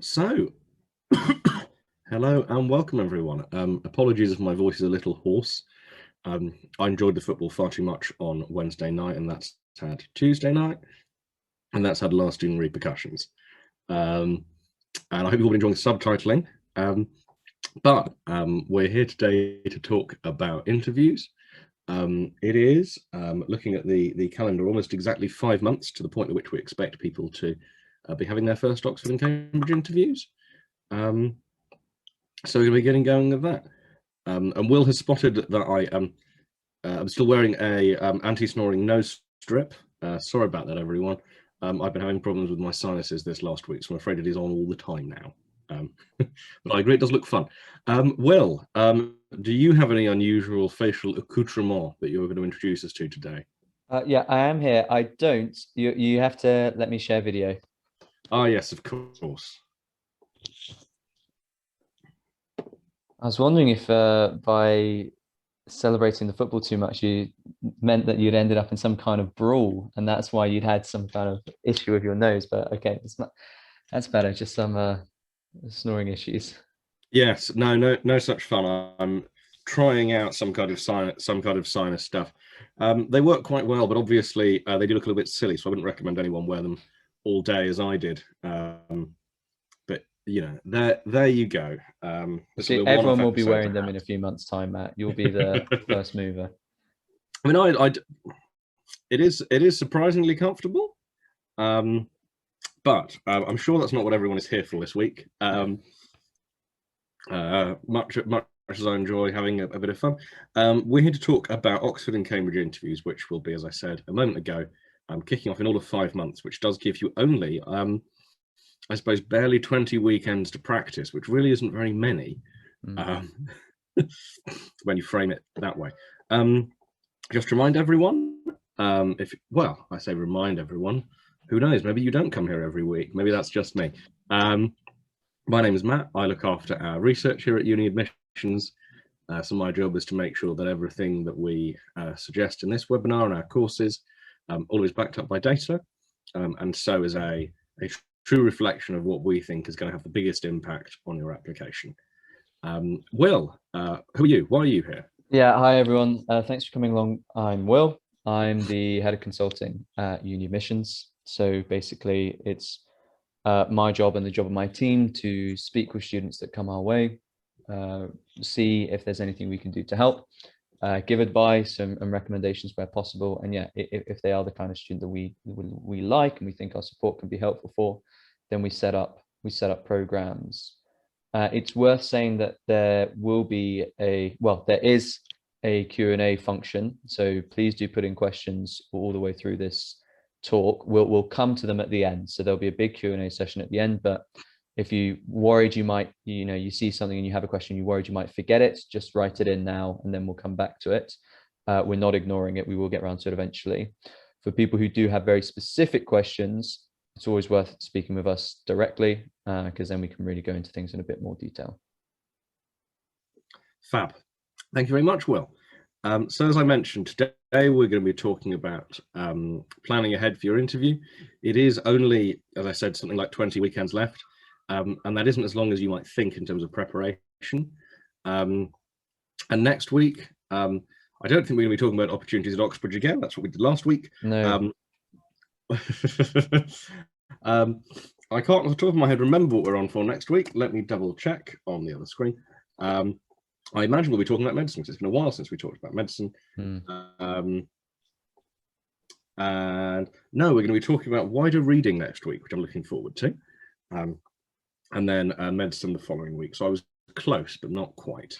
So, hello and welcome everyone. Apologies if my voice is a little hoarse. I enjoyed the football far too much on Wednesday night, and that's had Tuesday night, and that's had lasting repercussions. And I hope you've all been enjoying the subtitling. But we're here today to talk about interviews. It is looking at the calendar, almost exactly 5 months to the point at which we expect people to be having their first Oxford and Cambridge interviews. So we're going to be getting going with that. And Will has spotted that I'm still wearing a anti-snoring nose strip. Sorry about that, everyone. I've been having problems with my sinuses this last week, so I'm afraid it is on all the time now. But I agree, it does look fun. Will, do you have any unusual facial accoutrement that you're going to introduce us to today? Yeah, I am here. I don't. You have to let me share video. Ah, yes, of course. I was wondering if by celebrating the football too much, you meant that you'd ended up in some kind of brawl, and that's why you'd had some kind of issue with your nose. But okay, it's not. That's better. Just some snoring issues. Yes, no such fun. I'm trying out some kind of sinus stuff. They work quite well, but obviously they do look a little bit silly, so I wouldn't recommend anyone wear them all day as I did. But you know, there you go. See, everyone will be wearing them in a few months' time, Matt. You'll be the first mover. I mean, it is surprisingly comfortable, but I'm sure that's not what everyone is here for this week. Much as I enjoy having a bit of fun, we're here to talk about Oxford and Cambridge interviews, which will be, as I said a moment ago, kicking off in all of 5 months, which does give you only, I suppose, barely 20 weekends to practice, which really isn't very many when you frame it that way. Just remind everyone, I say remind everyone, who knows, maybe you don't come here every week, maybe that's just me. My name is Matt. I look after our research here at UniAdmissions. So my job is to make sure that everything that we suggest in this webinar and our courses always backed up by data, and so is a true reflection of what we think is going to have the biggest impact on your application. Will, who are you? Why are you here? Yeah, hi everyone. Thanks for coming along. I'm Will. I'm the head of consulting at UniAdmissions. So basically, it's my job and the job of my team to speak with students that come our way, see if there's anything we can do to help, give advice and recommendations where possible. And yeah, if they are the kind of student that we like and we think our support can be helpful for, then we set up programs. It's worth saying that there is a Q&A function. So please do put in questions all the way through this talk. We'll come to them at the end. So there'll be a big Q&A session at the end, but if you worried you might, you see something and you have a question, you worried you might forget it, just write it in now and then we'll come back to it. We're not ignoring it. We will get around to it eventually. For people who do have very specific questions, it's always worth speaking with us directly, because then we can really go into things in a bit more detail. Fab. Thank you very much, Will. So as I mentioned, today we're going to be talking about planning ahead for your interview. It is only, as I said, something like 20 weekends left, and that isn't as long as you might think in terms of preparation. And next week, I don't think we're going to be talking about opportunities at Oxbridge again. That's what we did last week. No. I can't, off the top of my head, remember what we're on for next week. Let me double check on the other screen. I imagine we'll be talking about medicine, because it's been a while since we talked about medicine. And no, we're going to be talking about wider reading next week, which I'm looking forward to. And then medicine the following week. So I was close, but not quite.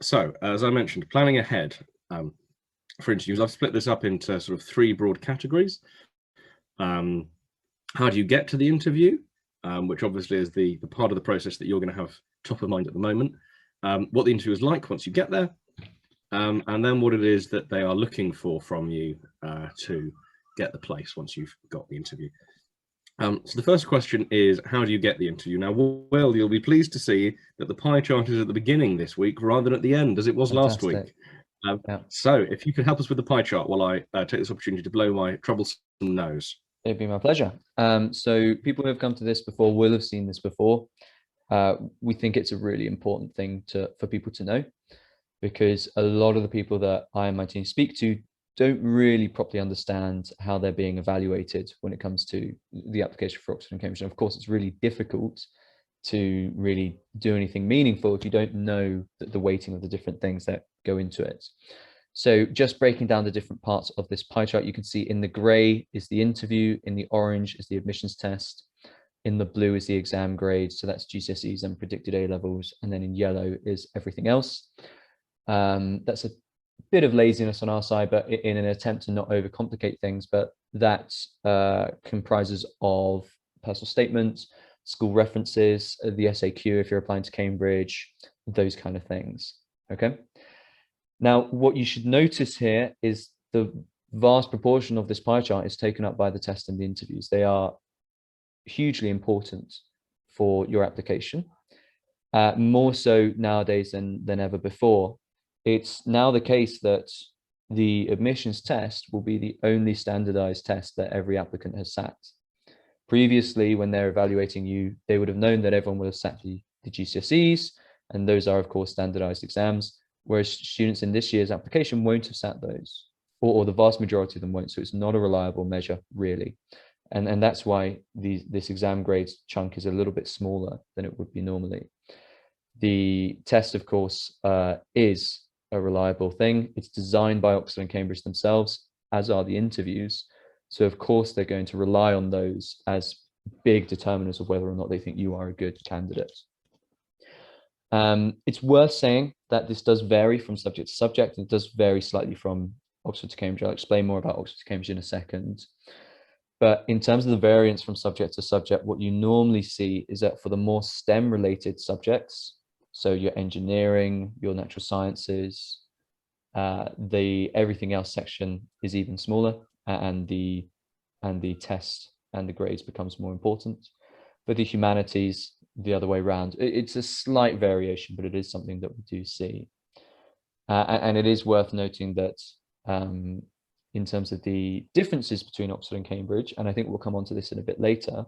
So as I mentioned, planning ahead for interviews, I've split this up into sort of 3 broad categories. How do you get to the interview? Which obviously is the part of the process that you're going to have top of mind at the moment. What the interview is like once you get there, and then what it is that they are looking for from you to get the place once you've got the interview. So the first question is, how do you get the interview? Now, Will, you'll be pleased to see that the pie chart is at the beginning this week rather than at the end, as it was last week. So if you could help us with the pie chart while I take this opportunity to blow my troublesome nose. It'd be my pleasure. So people who have come to this before will have seen this before. We think it's a really important thing for people to know, because a lot of the people that I and my team speak to don't really properly understand how they're being evaluated when it comes to the application for Oxford and Cambridge. And of course, it's really difficult to really do anything meaningful if you don't know the weighting of the different things that go into it. So just breaking down the different parts of this pie chart, you can see in the gray is the interview, in the orange is the admissions test, in the blue is the exam grade, so that's GCSEs and predicted A levels, and then in yellow is everything else. That's a bit of laziness on our side, but in an attempt to not overcomplicate things, but that comprises of personal statements, school references, the SAQ if you're applying to Cambridge, those kind of things, okay? Now, what you should notice here is the vast proportion of this pie chart is taken up by the test and the interviews. They are hugely important for your application, more so nowadays than ever before. It's now the case that the admissions test will be the only standardized test that every applicant has sat. Previously, when they're evaluating you, they would have known that everyone would have sat the GCSEs, and those are, of course, standardized exams, whereas students in this year's application won't have sat those, or the vast majority of them won't, so it's not a reliable measure, really. And that's why this exam grades chunk is a little bit smaller than it would be normally. The test, of course, is a reliable thing. It's designed by Oxford and Cambridge themselves, as are the interviews. So of course, they're going to rely on those as big determinants of whether or not they think you are a good candidate. It's worth saying that this does vary from subject to subject, and it does vary slightly from Oxford to Cambridge. I'll explain more about Oxford to Cambridge in a second. But in terms of the variance from subject to subject, what you normally see is that for the more STEM-related subjects, so your engineering, your natural sciences, the everything else section is even smaller, and the test and the grades becomes more important. For the humanities, the other way around. It's a slight variation, but it is something that we do see. And it is worth noting that in terms of the differences between Oxford and Cambridge, and I think we'll come on to this in a bit later,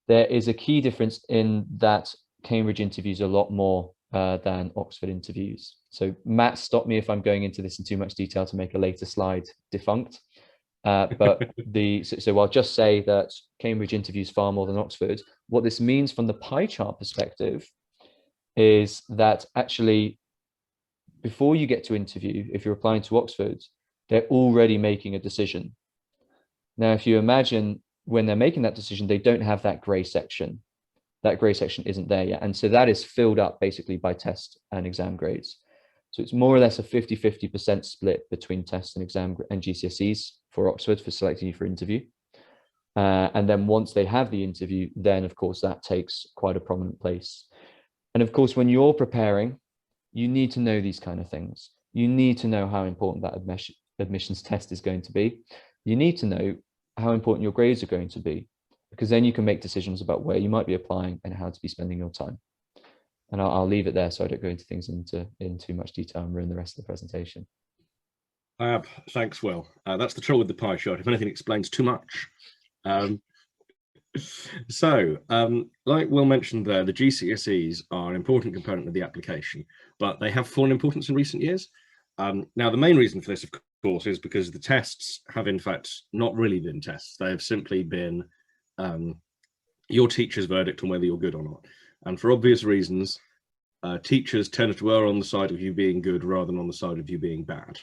there is a key difference in that Cambridge interviews a lot more than Oxford interviews. So Matt, stop me if I'm going into this in too much detail to make a later slide defunct. But so I'll just say that Cambridge interviews far more than Oxford. What this means from the pie chart perspective is that actually, before you get to interview, if you're applying to Oxford, they're already making a decision. Now, if you imagine when they're making that decision, they don't have that gray section. That gray section isn't there yet. And so that is filled up basically by test and exam grades. So it's more or less a 50-50% split between tests and exam and GCSEs for Oxford for selecting you for interview. And then once they have the interview, then of course that takes quite a prominent place. And of course, when you're preparing, you need to know these kind of things. You need to know how important that admissions test is going to be. You need to know how important your grades are going to be, because then you can make decisions about where you might be applying and how to be spending your time. And I'll leave it there so I don't go into things in too much detail and ruin the rest of the presentation. Thanks, Will. That's the trouble with the pie chart. If anything explains too much. Like Will mentioned there, the GCSEs are an important component of the application, but they have fallen in importance in recent years. Now, the main reason for this, of course, is because the tests have in fact not really been tests. They have simply been your teacher's verdict on whether you're good or not. And for obvious reasons, teachers tend to err on the side of you being good rather than on the side of you being bad.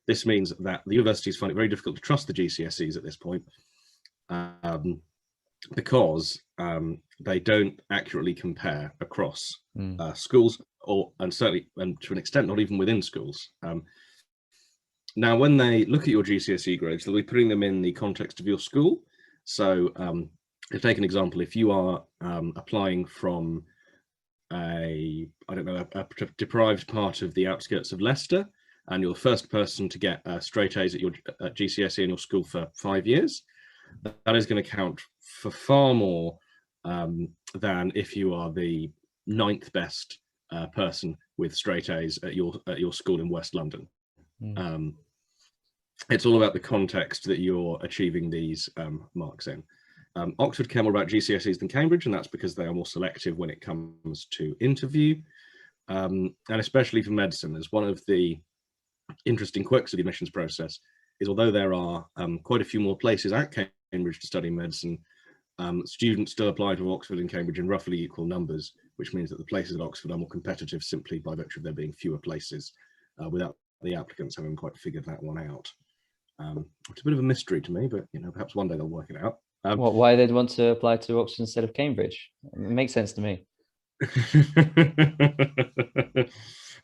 This means that the universities find it very difficult to trust the GCSEs at this point, because they don't accurately compare across schools, and certainly, and to an extent, not even within schools. Now, when they look at your GCSE grades, they'll be putting them in the context of your school. So to take an example, if you are applying from a deprived part of the outskirts of Leicester, and you're the first person to get straight A's at your GCSE in your school for 5 years, that is going to count for far more than if you are the 9th best person with straight A's at your school in West London. it's all about the context that you're achieving these marks in. Oxford care more about GCSEs than Cambridge, and that's because they are more selective when it comes to interview. And especially for medicine, as one of the interesting quirks of the admissions process is, although there are quite a few more places at Cambridge to study medicine, students still apply to Oxford and Cambridge in roughly equal numbers, which means that the places at Oxford are more competitive simply by virtue of there being fewer places, without the applicants having quite figured that one out. It's a bit of a mystery to me, but perhaps one day they'll work it out. Why they'd want to apply to Oxford instead of Cambridge? It makes sense to me.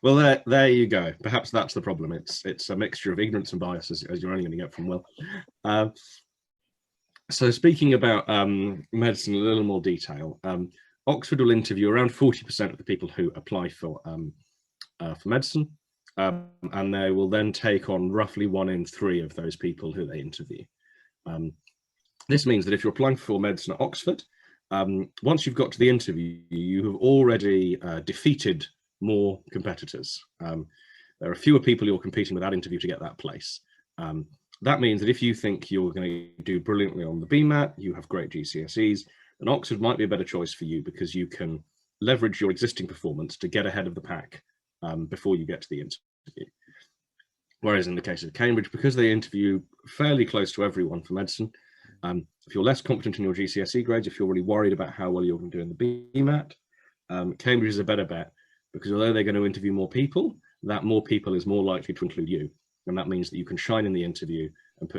Well, there you go. Perhaps that's the problem. It's a mixture of ignorance and bias, as you're only going to get from Will. So speaking about medicine in a little more detail, Oxford will interview around 40% of the people who apply for medicine, and they will then take on roughly 1 in 3 of those people who they interview. This means that if you're applying for medicine at Oxford, once you've got to the interview, you have already defeated more competitors. There are fewer people you're competing with that interview to get that place. That means that if you think you're going to do brilliantly on the BMAT, you have great GCSEs, then Oxford might be a better choice for you, because you can leverage your existing performance to get ahead of the pack before you get to the interview. Whereas in the case of Cambridge, because they interview fairly close to everyone for medicine, if you're less competent in your GCSE grades, if you're really worried about how well you're going to do in the BMAT, Cambridge is a better bet, because although they're going to interview more people, that more people is more likely to include you. And that means that you can shine in the interview and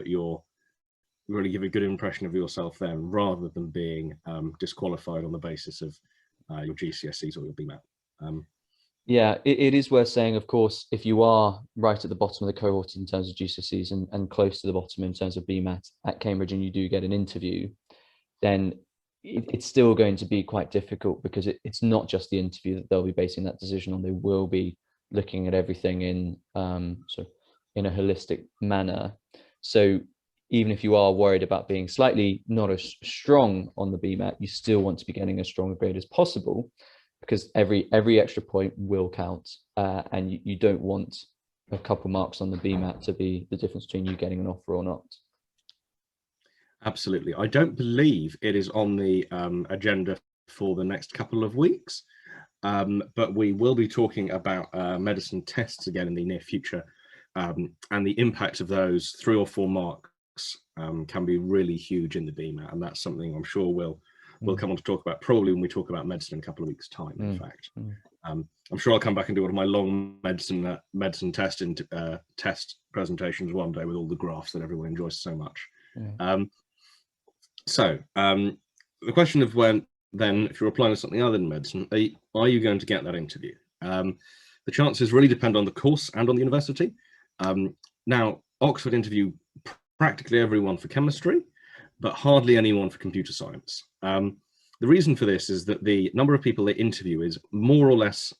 really give a good impression of yourself then, rather than being disqualified on the basis of your GCSEs or your BMAT. Yeah, it is worth saying, of course, if you are right at the bottom of the cohort in terms of GCSEs and close to the bottom in terms of BMAT at Cambridge, and you do get an interview, then it's still going to be quite difficult, because it's not just the interview that they'll be basing that decision on. They will be looking at everything in in a holistic manner. So even if you are worried about being slightly not as strong on the BMAT, you still want to be getting as strong a grade as possible, because every extra point will count, and you don't want a couple marks on the BMAT to be the difference between you getting an offer or not. Absolutely. I don't believe it is on the agenda for the next couple of weeks, but we will be talking about medicine tests again in the near future, and the impact of those 3 or 4 marks can be really huge in the BMAT, and that's something I'm sure we'll come on to talk about, probably when we talk about medicine in a couple of weeks' time, in fact. I'm sure I'll come back and do one of my long medicine test presentations one day with all the graphs that everyone enjoys so much. So the question of when, then, if you're applying to something other than medicine, are you going to get that interview? The chances really depend on the course and on the university. Now, Oxford interview practically everyone for chemistry, but hardly anyone for computer science. The reason for this is that the number of people they interview is more or less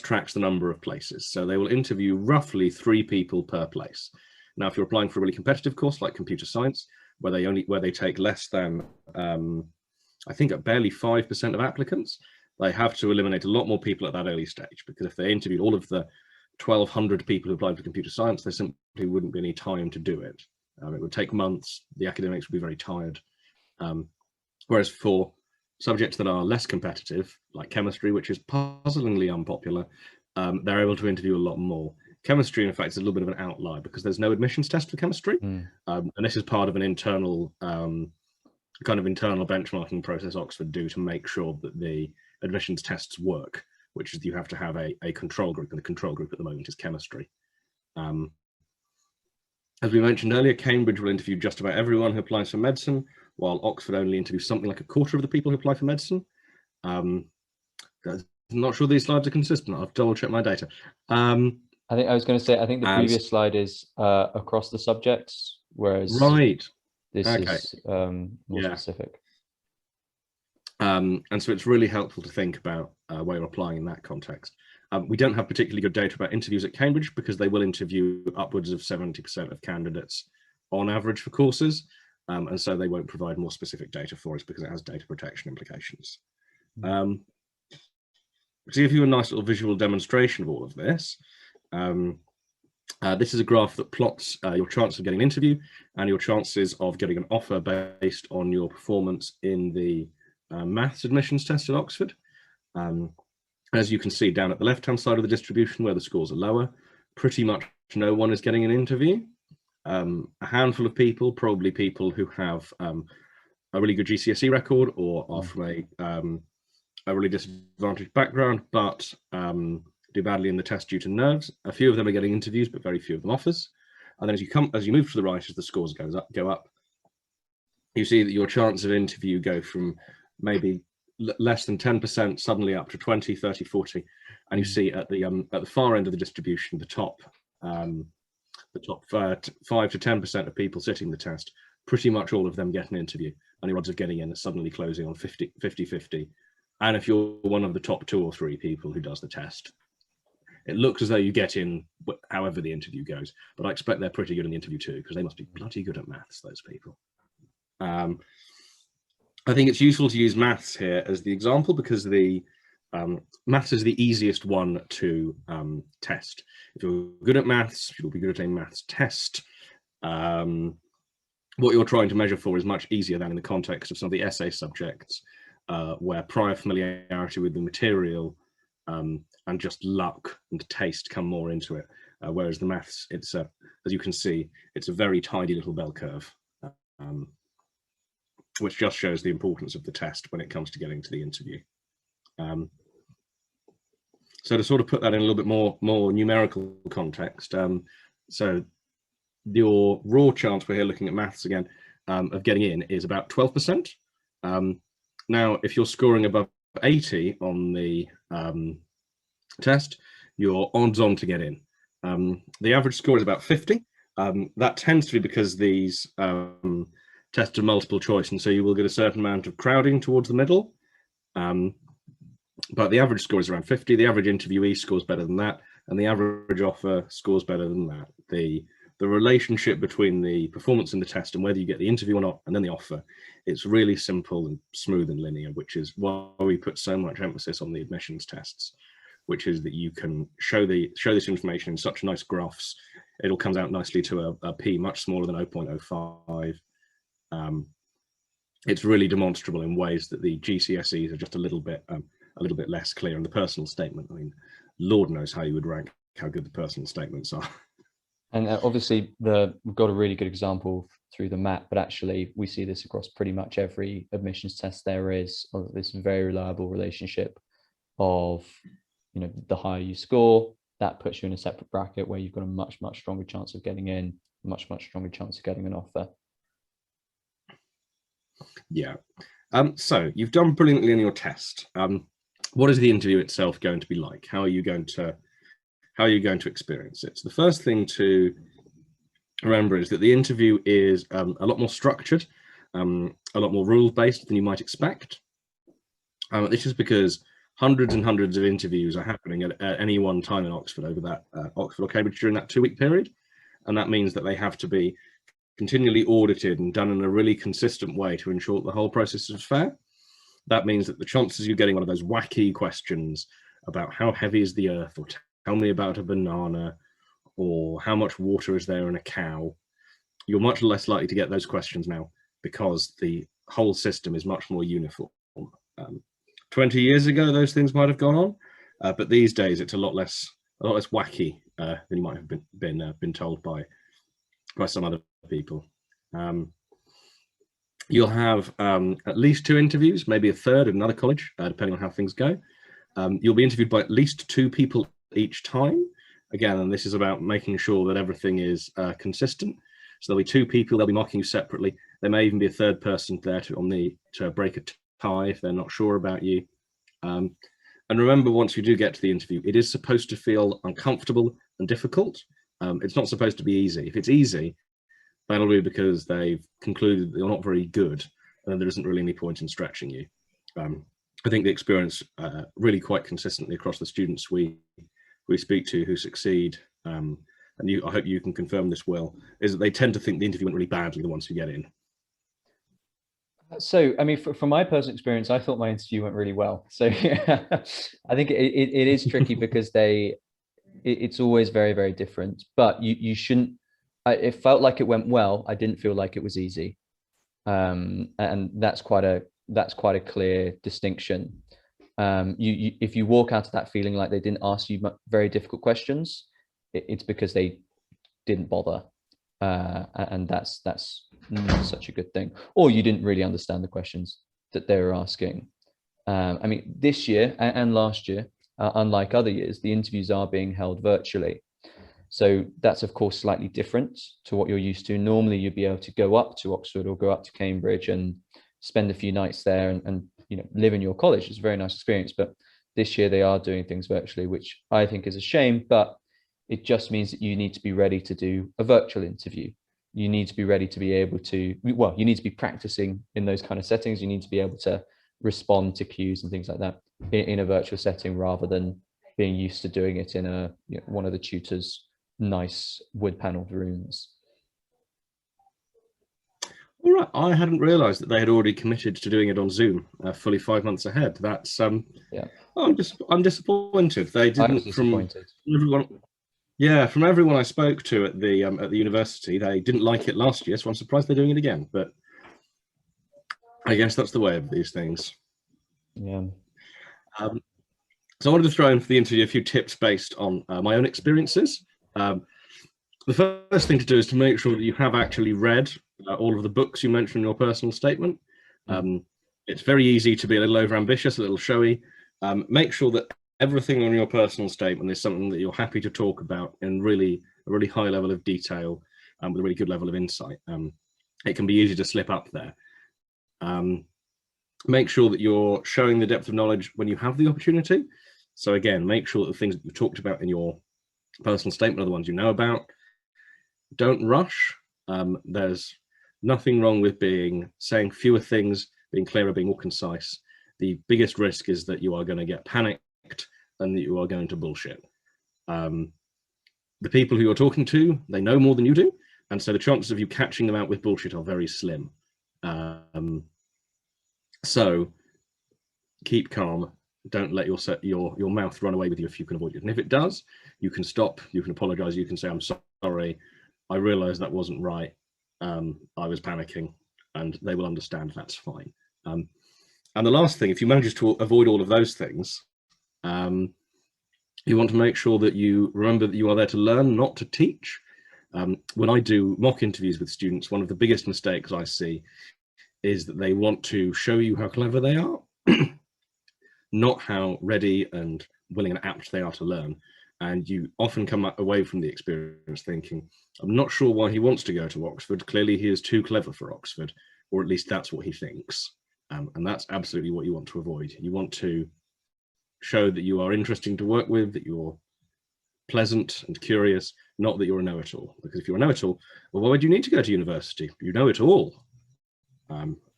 tracks the number of places. So they will interview roughly 3 people per place. Now, if you're applying for a really competitive course like computer science, where they take less than, I think, at barely 5% of applicants, they have to eliminate a lot more people at that early stage, because if they interviewed all of the 1,200 people who applied for computer science, there simply wouldn't be any time to do it. It would take months. The academics would be very tired. Whereas for subjects that are less competitive, like chemistry, which is puzzlingly unpopular, they're able to interview a lot more. Chemistry, in fact, is a little bit of an outlier, because there's no admissions test for chemistry. And this is part of an internal internal benchmarking process Oxford do to make sure that the admissions tests work, which is you have to have a control group, and the control group at the moment is chemistry. As we mentioned earlier, Cambridge will interview just about everyone who applies for medicine, while Oxford only interviews something like 1/4 of the people who apply for medicine. I'm not sure these slides are consistent. I'll double check my data. I think I was going to say, I think the previous slide is across the subjects, whereas this is more specific. And so it's really helpful to think about where you're applying in that context. We don't have particularly good data about interviews at Cambridge, because they will interview upwards of 70% of candidates on average for courses, and so they won't provide more specific data for us, because it has data protection implications. To give you a nice little visual demonstration of all of this, This is a graph that plots your chance of getting an interview and your chances of getting an offer based on your performance in the maths admissions test at Oxford. As you can see down at the left-hand side of the distribution where the scores are lower, pretty much no one is getting an interview. A handful of people, probably people who have a really good GCSE record or are from a really disadvantaged background, but do badly in the test due to nerves. A few of them are getting interviews, but very few of them offers. And then as you move to the right, as the scores go up, you see that your chance of interview go from maybe less than 10% suddenly up to 20, 30, 40. And you see at the far end of the distribution, the top 5 to 10% of people sitting the test, pretty much all of them get an interview, and your odds of getting in are suddenly closing on 50-50. And if you're one of the top 2 or 3 people who does the test, it looks as though you get in however the interview goes, but I expect they're pretty good in the interview too, because they must be bloody good at maths, those people. I think it's useful to use maths here as the example because the maths is the easiest one to test. If you're good at maths, you'll be good at a maths test. What you're trying to measure for is much easier than in the context of some of the essay subjects, where prior familiarity with the material and just luck and taste come more into it. Whereas the maths, it's as you can see, it's a very tidy little bell curve, which just shows the importance of the test when it comes to getting to the interview. So to sort of put that in a little bit more numerical context, so your raw chance, we're here looking at maths again, of getting in is about 12%. Now, if you're scoring above 80 on the test, you're odds on to get in. The average score is about 50. That tends to be because these tests are multiple choice, and so you will get a certain amount of crowding towards the middle. But the average score is around 50. The average interviewee scores better than that, and the average offer scores better than that. The relationship between the performance in the test and whether you get the interview or not, and then the offer, it's really simple and smooth and linear, which is why we put so much emphasis on the admissions tests, which is that you can show this information in such nice graphs. It'll come out nicely to a p much smaller than 0.05. It's really demonstrable in ways that the GCSEs are just a little bit less clear. And the personal statement, I mean, Lord knows how you would rank how good the personal statements are. And obviously we've got a really good example through the map, but actually we see this across pretty much every admissions test there is, of this very reliable relationship of, you know, the higher you score, that puts you in a separate bracket where you've got a much stronger chance of getting in, much stronger chance of getting an offer. Yeah. So you've done brilliantly in your test. What is the interview itself going to be like? How are you going to experience it? So the first thing to remember is that the interview is a lot more structured, a lot more rules-based than you might expect. This is because hundreds and hundreds of interviews are happening at any one time in Oxford over that Oxford or Cambridge during that 2-week period, and that means that they have to be continually audited and done in a really consistent way to ensure that the whole process is fair. That means that the chances of you getting one of those wacky questions about how heavy is the earth, or tell me about a banana, or how much water is there in a cow, you're much less likely to get those questions now because the whole system is much more uniform. 20 years ago, those things might have gone on, but these days it's a lot less wacky than you might have been told by some other people. You'll have at least 2 interviews, maybe a third at another college, depending on how things go. You'll be interviewed by at least 2 people each time. Again, and this is about making sure that everything is consistent. So there'll be 2 people, they'll be marking you separately. There may even be a third person there to break a tie if they're not sure about you. And remember, once you do get to the interview, it is supposed to feel uncomfortable and difficult. It's not supposed to be easy. If it's easy, that'll be because they've concluded that you're not very good, and there isn't really any point in stretching you. I think the experience really quite consistently across the students we speak to who succeed, and I hope you can confirm this, Will, is that they tend to think the interview went really badly, the ones who get in. So, I mean, from my personal experience, I thought my interview went really well. So I think it is tricky because it's always very, very different, but you shouldn't, it felt like it went well. I didn't feel like it was easy. And that's quite a clear distinction. If you walk out of that feeling like they didn't ask you very difficult questions, it's because they didn't bother, and that's not such a good thing. Or you didn't really understand the questions that they were asking. I mean, this year and last year, unlike other years, the interviews are being held virtually. So that's, of course, slightly different to what you're used to. Normally, you'd be able to go up to Oxford or go up to Cambridge and spend a few nights there and live in your college. It's a very nice experience. But this year, they are doing things virtually, which I think is a shame. But it just means that you need to be ready to do a virtual interview. You need to be ready to be able to, well, you need to be practicing in those kind of settings. You need to be able to respond to cues and things like that in a virtual setting, rather than being used to doing it in one of the tutors' nice wood paneled rooms. All right, I hadn't realised that they had already committed to doing it on Zoom, fully 5 months ahead. That's yeah. I'm disappointed. They didn't. I was disappointed. From everyone I spoke to at the university, they didn't like it last year, so I'm surprised they're doing it again. But I guess that's the way of these things. Yeah. So I wanted to throw in for the interview a few tips based on my own experiences. The first thing to do is to make sure that you have actually read all of the books you mentioned in your personal statement. It's very easy to be a little overambitious, a little showy. Make sure that everything on your personal statement is something that you're happy to talk about in a really high level of detail, with a really good level of insight. It can be easy to slip up there. Make sure that you're showing the depth of knowledge when you have the opportunity. So again, make sure that the things that you've talked about in your personal statement are the ones you know about. Don't rush. There's nothing wrong with saying fewer things, being clearer, being more concise. The biggest risk is that you are going to get panicked and that you are going to bullshit. The people who you're talking to, they know more than you do, and so the chances of you catching them out with bullshit are very slim. So keep calm. Don't let your mouth run away with you if you can avoid it. And if it does, you can stop, you can apologize, you can say, I'm sorry, I realized that wasn't right. I was panicking, and they will understand. That's fine. And the last thing, if you manage to avoid all of those things, you want to make sure that you remember that you are there to learn, not to teach. When I do mock interviews with students, one of the biggest mistakes I see is that they want to show you how clever they are, not how ready and willing and apt they are to learn. And you often come away from the experience thinking, I'm not sure why he wants to go to Oxford. Clearly he is too clever for Oxford, or at least that's what he thinks. And that's absolutely what you want to avoid. You want to show that you are interesting to work with, that you're pleasant and curious, not that you're a know-it-all. Because if you're a know-it-all, well, why would you need to go to university? You know it all.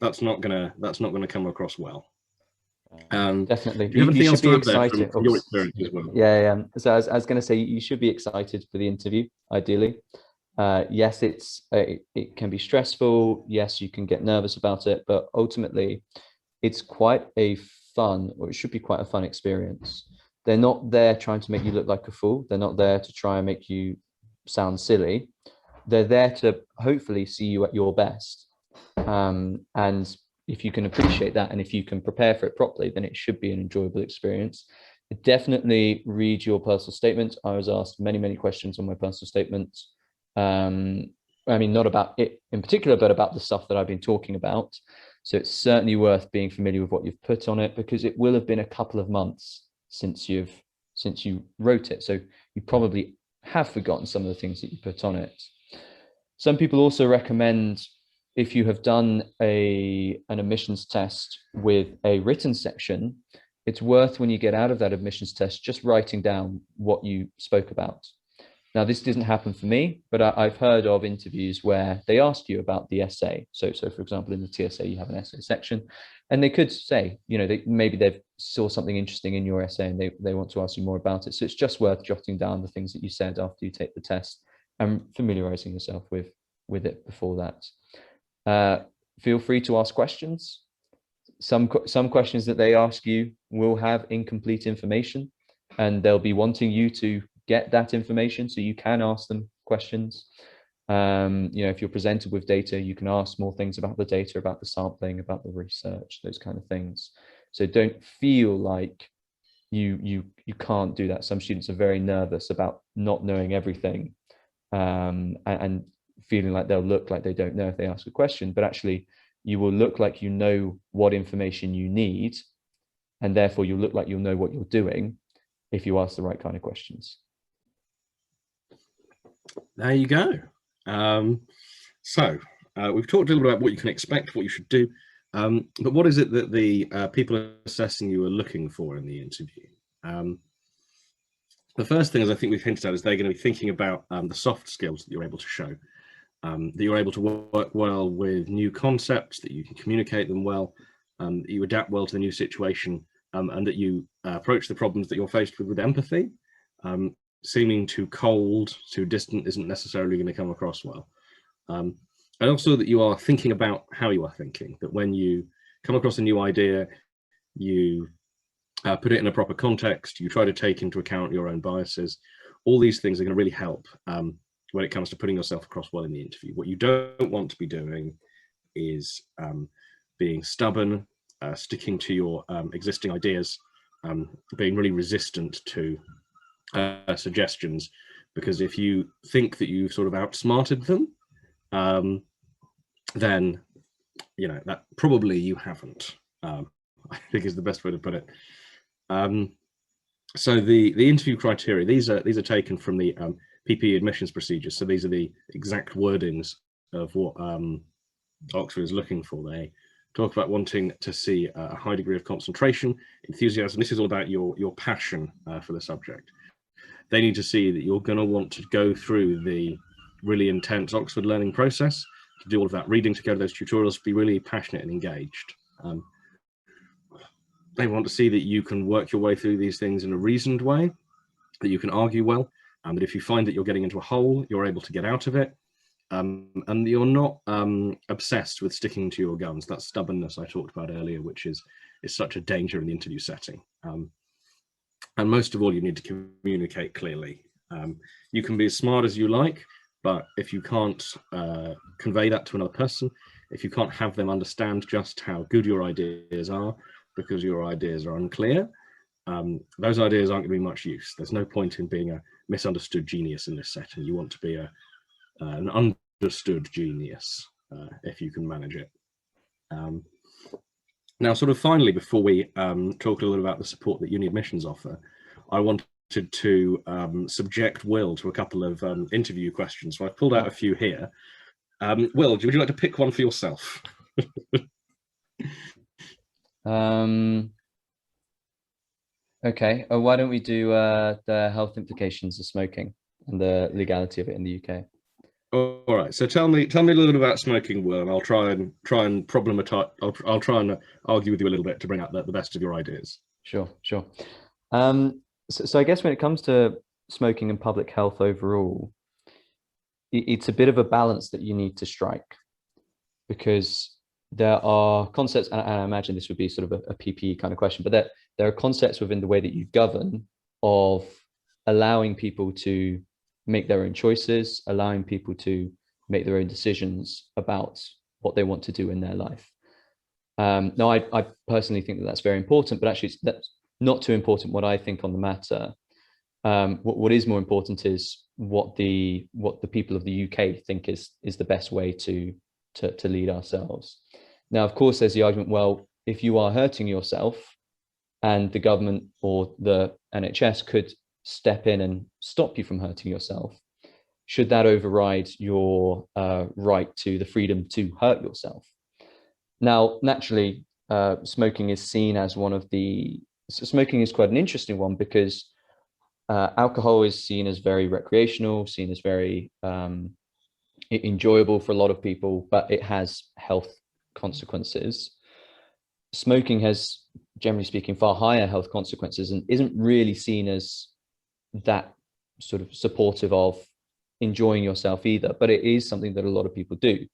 That's not gonna come across well. Definitely. Do you have anything else to add there from your experience as well? Yeah. So I was going to say, you should be excited for the interview, ideally. Yes, it can be stressful. Yes, you can get nervous about it, but ultimately it's quite a fun, or it should be quite a fun experience. They're not there trying to make you look like a fool. They're not there to try and make you sound silly. They're there to hopefully see you at your best. And if you can appreciate that, and if you can prepare for it properly, then it should be an enjoyable experience. Definitely read your personal statement. I was asked many questions on my personal statement. I mean, not about it in particular, but about the stuff that I've been talking about. So it's certainly worth being familiar with what you've put on it, because it will have been a couple of months since you wrote it. So you probably have forgotten some of the things that you put on it. Some people also recommend, if you have done an admissions test with a written section, it's worth, when you get out of that admissions test, just writing down what you spoke about. Now, this didn't happen for me, but I've heard of interviews where they ask you about the essay. So for example, in the TSA, you have an essay section, and they could say, maybe they've saw something interesting in your essay and they want to ask you more about it. So it's just worth jotting down the things that you said after you take the test and familiarizing yourself with it before that. Feel free to ask questions. Some questions that they ask you will have incomplete information, and they'll be wanting you to get that information, so you can ask them questions. If you're presented with data, you can ask more things about the data, about the sampling, about the research, those kind of things. So don't feel like you can't do that. Some students are very nervous about not knowing everything, and feeling like they'll look like they don't know if they ask a question, but actually you will look like you know what information you need, and therefore you'll look like you'll know what you're doing if you ask the right kind of questions. There you go. We've talked a little bit about what you can expect, what you should do, but what is it that the people assessing you are looking for in the interview? The first thing, as I think we've hinted at, is they're going to be thinking about the soft skills that you're able to show, that you're able to work well with new concepts, that you can communicate them well, that you adapt well to the new situation, and that you approach the problems that you're faced with empathy. Seeming too cold, too distant isn't necessarily going to come across well. And also that you are thinking about how you are thinking, that when you come across a new idea, you put it in a proper context, you try to take into account your own biases. All these things are going to really help when it comes to putting yourself across well in the interview. What you don't want to be doing is being stubborn, sticking to your existing ideas, being really resistant to suggestions, because if you think that you've sort of outsmarted them, then that probably you haven't. I think is the best way to put it. So the interview criteria, these are taken from the PPE admissions procedures. So these are the exact wordings of what Oxford is looking for. They talk about wanting to see a high degree of concentration, enthusiasm. This is all about your passion for the subject. They need to see that you're going to want to go through the really intense Oxford learning process, to do all of that reading, to go to those tutorials, be really passionate and engaged. They want to see that you can work your way through these things in a reasoned way, that you can argue well, and that if you find that you're getting into a hole, you're able to get out of it, and you're not obsessed with sticking to your guns. That stubbornness I talked about earlier, which is such a danger in the interview setting. And most of all, you need to communicate clearly. You can be as smart as you like, but if you can't convey that to another person, if you can't have them understand just how good your ideas are, because your ideas are unclear, those ideas aren't going to be much use. There's no point in being a misunderstood genius in this setting. You want to be an understood genius if you can manage it. Now, sort of finally, before we talk a little about the support that UniAdmissions offer, I wanted to subject Will to a couple of interview questions. So I've pulled out a few here. Will, would you like to pick one for yourself? Okay. Why don't we do the health implications of smoking and the legality of it in the UK? All right. So tell me a little bit about smoking, Will, and I'll try and problematize. I'll try and argue with you a little bit to bring out the best of your ideas. Sure. So I guess when it comes to smoking and public health overall, it's a bit of a balance that you need to strike, because there are concepts, and I imagine this would be sort of a PPE kind of question, but there are concepts within the way that you govern of allowing people to make their own choices, allowing people to make their own decisions about what they want to do in their life. Now, I personally think that that's very important, but actually that's not too important what I think on the matter. What is more important is what the people of the UK think is the best way to lead ourselves. Now, of course, there's the argument, well, if you are hurting yourself and the government or the NHS could step in and stop you from hurting yourself, should that override your right to the freedom to hurt yourself? Now, naturally, smoking is seen as smoking is quite an interesting one, because alcohol is seen as very recreational, seen as very enjoyable for a lot of people, but it has health consequences. Smoking has, generally speaking, far higher health consequences and isn't really seen as that sort of supportive of enjoying yourself either, but it is something that a lot of people do.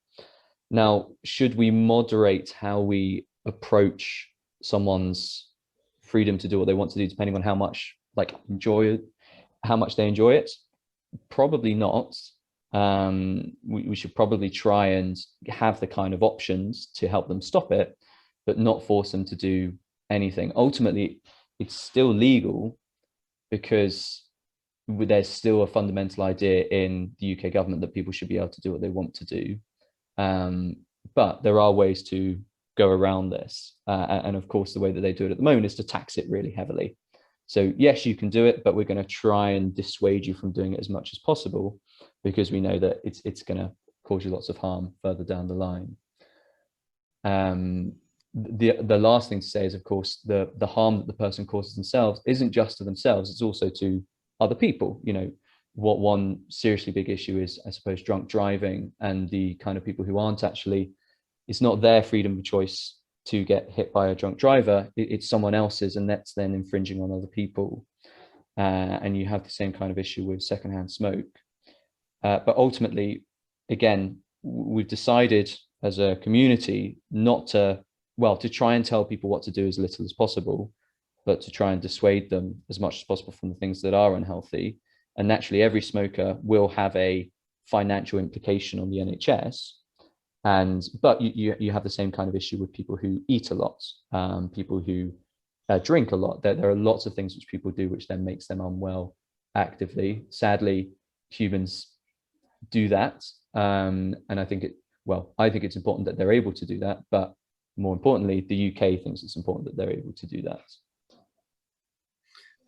Now, should we moderate how we approach someone's freedom to do what they want to do, depending on how much how much they enjoy it? Probably not. We should probably try and have the kind of options to help them stop it, but not force them to do anything. Ultimately, it's still legal because there's still a fundamental idea in the UK government that people should be able to do what they want to do. But there are ways to go around this. And of course, the way that they do it at the moment is to tax it really heavily. So yes, you can do it, but we're going to try and dissuade you from doing it as much as possible, because we know that it's going to cause you lots of harm further down the line. The last thing to say is, of course, the harm that the person causes themselves isn't just to themselves, it's also to other people. You know, what one seriously big issue is, I suppose, drunk driving, and the kind of people who aren't actually, it's not their freedom of choice to get hit by a drunk driver, it's someone else's, and that's then infringing on other people. And you have the same kind of issue with secondhand smoke. But ultimately, again, we've decided as a community not to, well, to try and tell people what to do as little as possible, but to try and dissuade them as much as possible from the things that are unhealthy. And naturally, every smoker will have a financial implication on the NHS. But you have the same kind of issue with people who eat a lot, people who drink a lot. There are lots of things which people do which then makes them unwell actively. Sadly, humans do that. And I think it's important that they're able to do that. But more importantly, the UK thinks it's important that they're able to do that.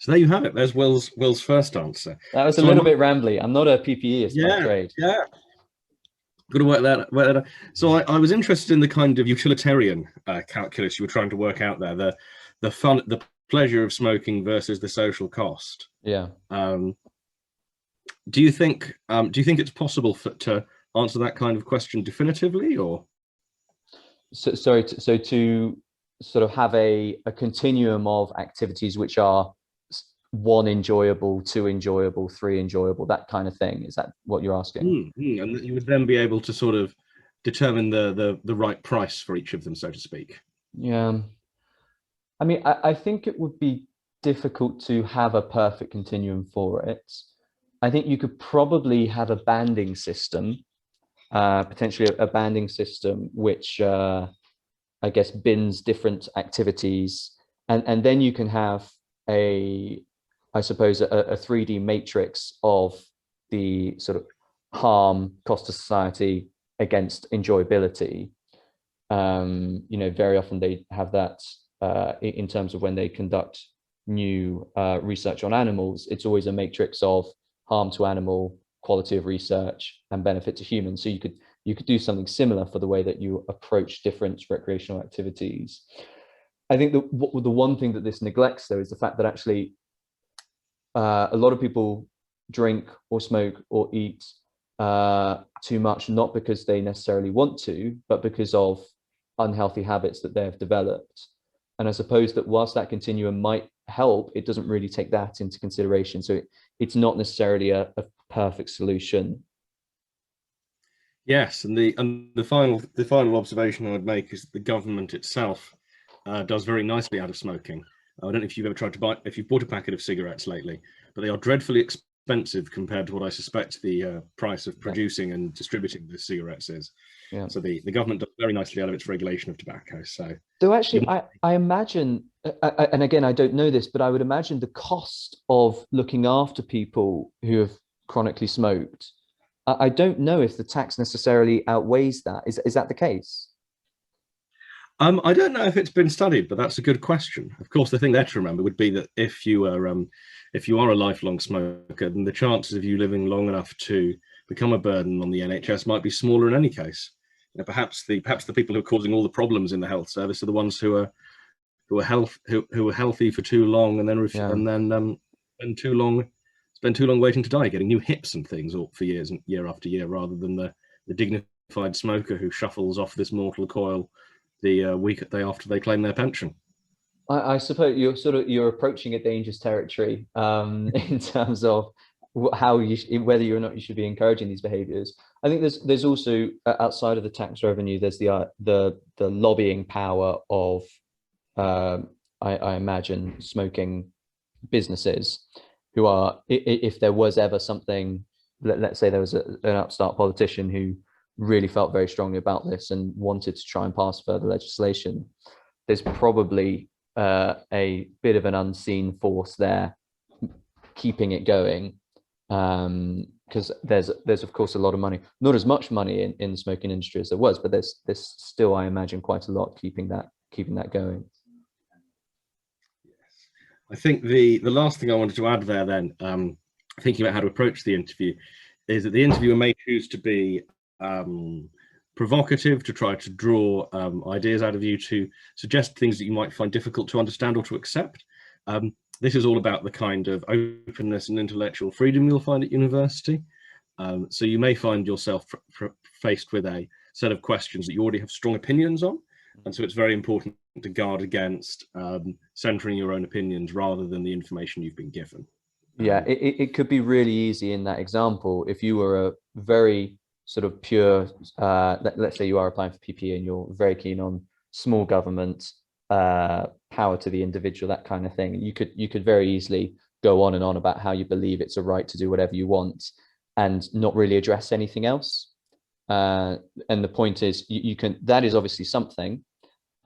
So there you have it. There's Will's first answer. That was a little bit rambly. I'm not a PPEist by trade. Yeah. Got to work that out. So I was interested in the kind of utilitarian calculus you were trying to work out there, the pleasure of smoking versus the social cost. Yeah. Do you think it's possible to answer that kind of question definitively, or? So to sort of have a continuum of activities which are 1 enjoyable, 2 enjoyable, 3 enjoyable, that kind of thing. Is that what you're asking? And that you would then be able to sort of determine the right price for each of them, so to speak. Yeah. I mean, I think it would be difficult to have a perfect continuum for it. I think you could probably have a banding system, potentially a banding system which I guess bins different activities, and then you can have I suppose a 3D matrix of the sort of harm, cost to society against enjoyability. You know, very often they have that in terms of when they conduct new research on animals. It's always a matrix of harm to animal, quality of research, and benefit to humans. So you could do something similar for the way that you approach different recreational activities. I think the one thing that this neglects, though, is the fact that actually a lot of people drink or smoke or eat too much, not because they necessarily want to, but because of unhealthy habits that they have developed. And I suppose that whilst that continuum might help, it doesn't really take that into consideration. So it's not necessarily a perfect solution. Yes, and the final observation I would make is that the government itself does very nicely out of smoking. I don't know if you've ever tried to if you've bought a packet of cigarettes lately, but they are dreadfully expensive compared to what I suspect the price of producing and distributing the cigarettes is. Yeah. So the government does very nicely out of its regulation of tobacco. So actually, I imagine, and again, I don't know this, but I would imagine the cost of looking after people who have chronically smoked, I don't know if the tax necessarily outweighs that. Is that the case? I don't know if it's been studied, but that's a good question. Of course, the thing there to remember would be that if you are a lifelong smoker, then the chances of you living long enough to become a burden on the NHS might be smaller in any case. You know, perhaps the people who are causing all the problems in the health service are the ones who are healthy for too long and then spend too long waiting to die, getting new hips and things for year after year, rather than the dignified smoker who shuffles off this mortal coil the week day after they claim their pension. I suppose you're approaching a dangerous territory in terms of whether or not you should be encouraging these behaviors. I think there's also outside of the tax revenue, there's the lobbying power of I imagine smoking businesses who are, if there was ever something, let's say there was an upstart politician who really felt very strongly about this and wanted to try and pass further legislation, there's probably a bit of an unseen force there keeping it going, because there's of course a lot of money, not as much money in the smoking industry as there was, but there's still, I imagine, quite a lot keeping that going. I think the last thing I wanted to add there then, thinking about how to approach the interview, is that the interviewer may choose to be provocative, to try to draw ideas out of you, to suggest things that you might find difficult to understand or to accept. This is all about the kind of openness and intellectual freedom you'll find at university. So you may find yourself faced with a set of questions that you already have strong opinions on. And so it's very important to guard against centering your own opinions rather than the information you've been given. Yeah, it could be really easy in that example. If you were a very sort of pure, let's say you are applying for PPE and you're very keen on small government, power to the individual, that kind of thing, you could very easily go on and on about how you believe it's a right to do whatever you want and not really address anything else. And the point is, you can, that is obviously something,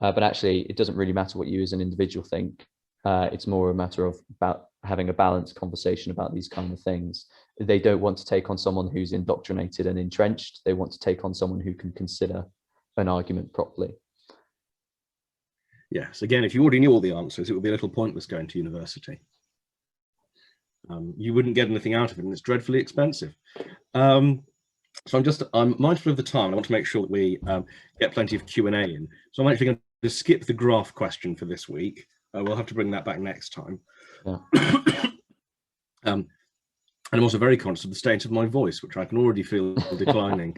but actually it doesn't really matter what you as an individual think. It's more a matter of about having a balanced conversation about these kind of things. They don't want to take on someone who's indoctrinated and entrenched. They want to take on someone who can consider an argument properly. Yes, again, if you already knew all the answers, it would be a little pointless going to university. You wouldn't get anything out of it, and it's dreadfully expensive. So I'm mindful of the time. I want to make sure that we get plenty of Q&A in. So I'm actually going to skip the graph question for this week. We'll have to bring that back next time. Yeah. And I'm also very conscious of the state of my voice, which I can already feel declining.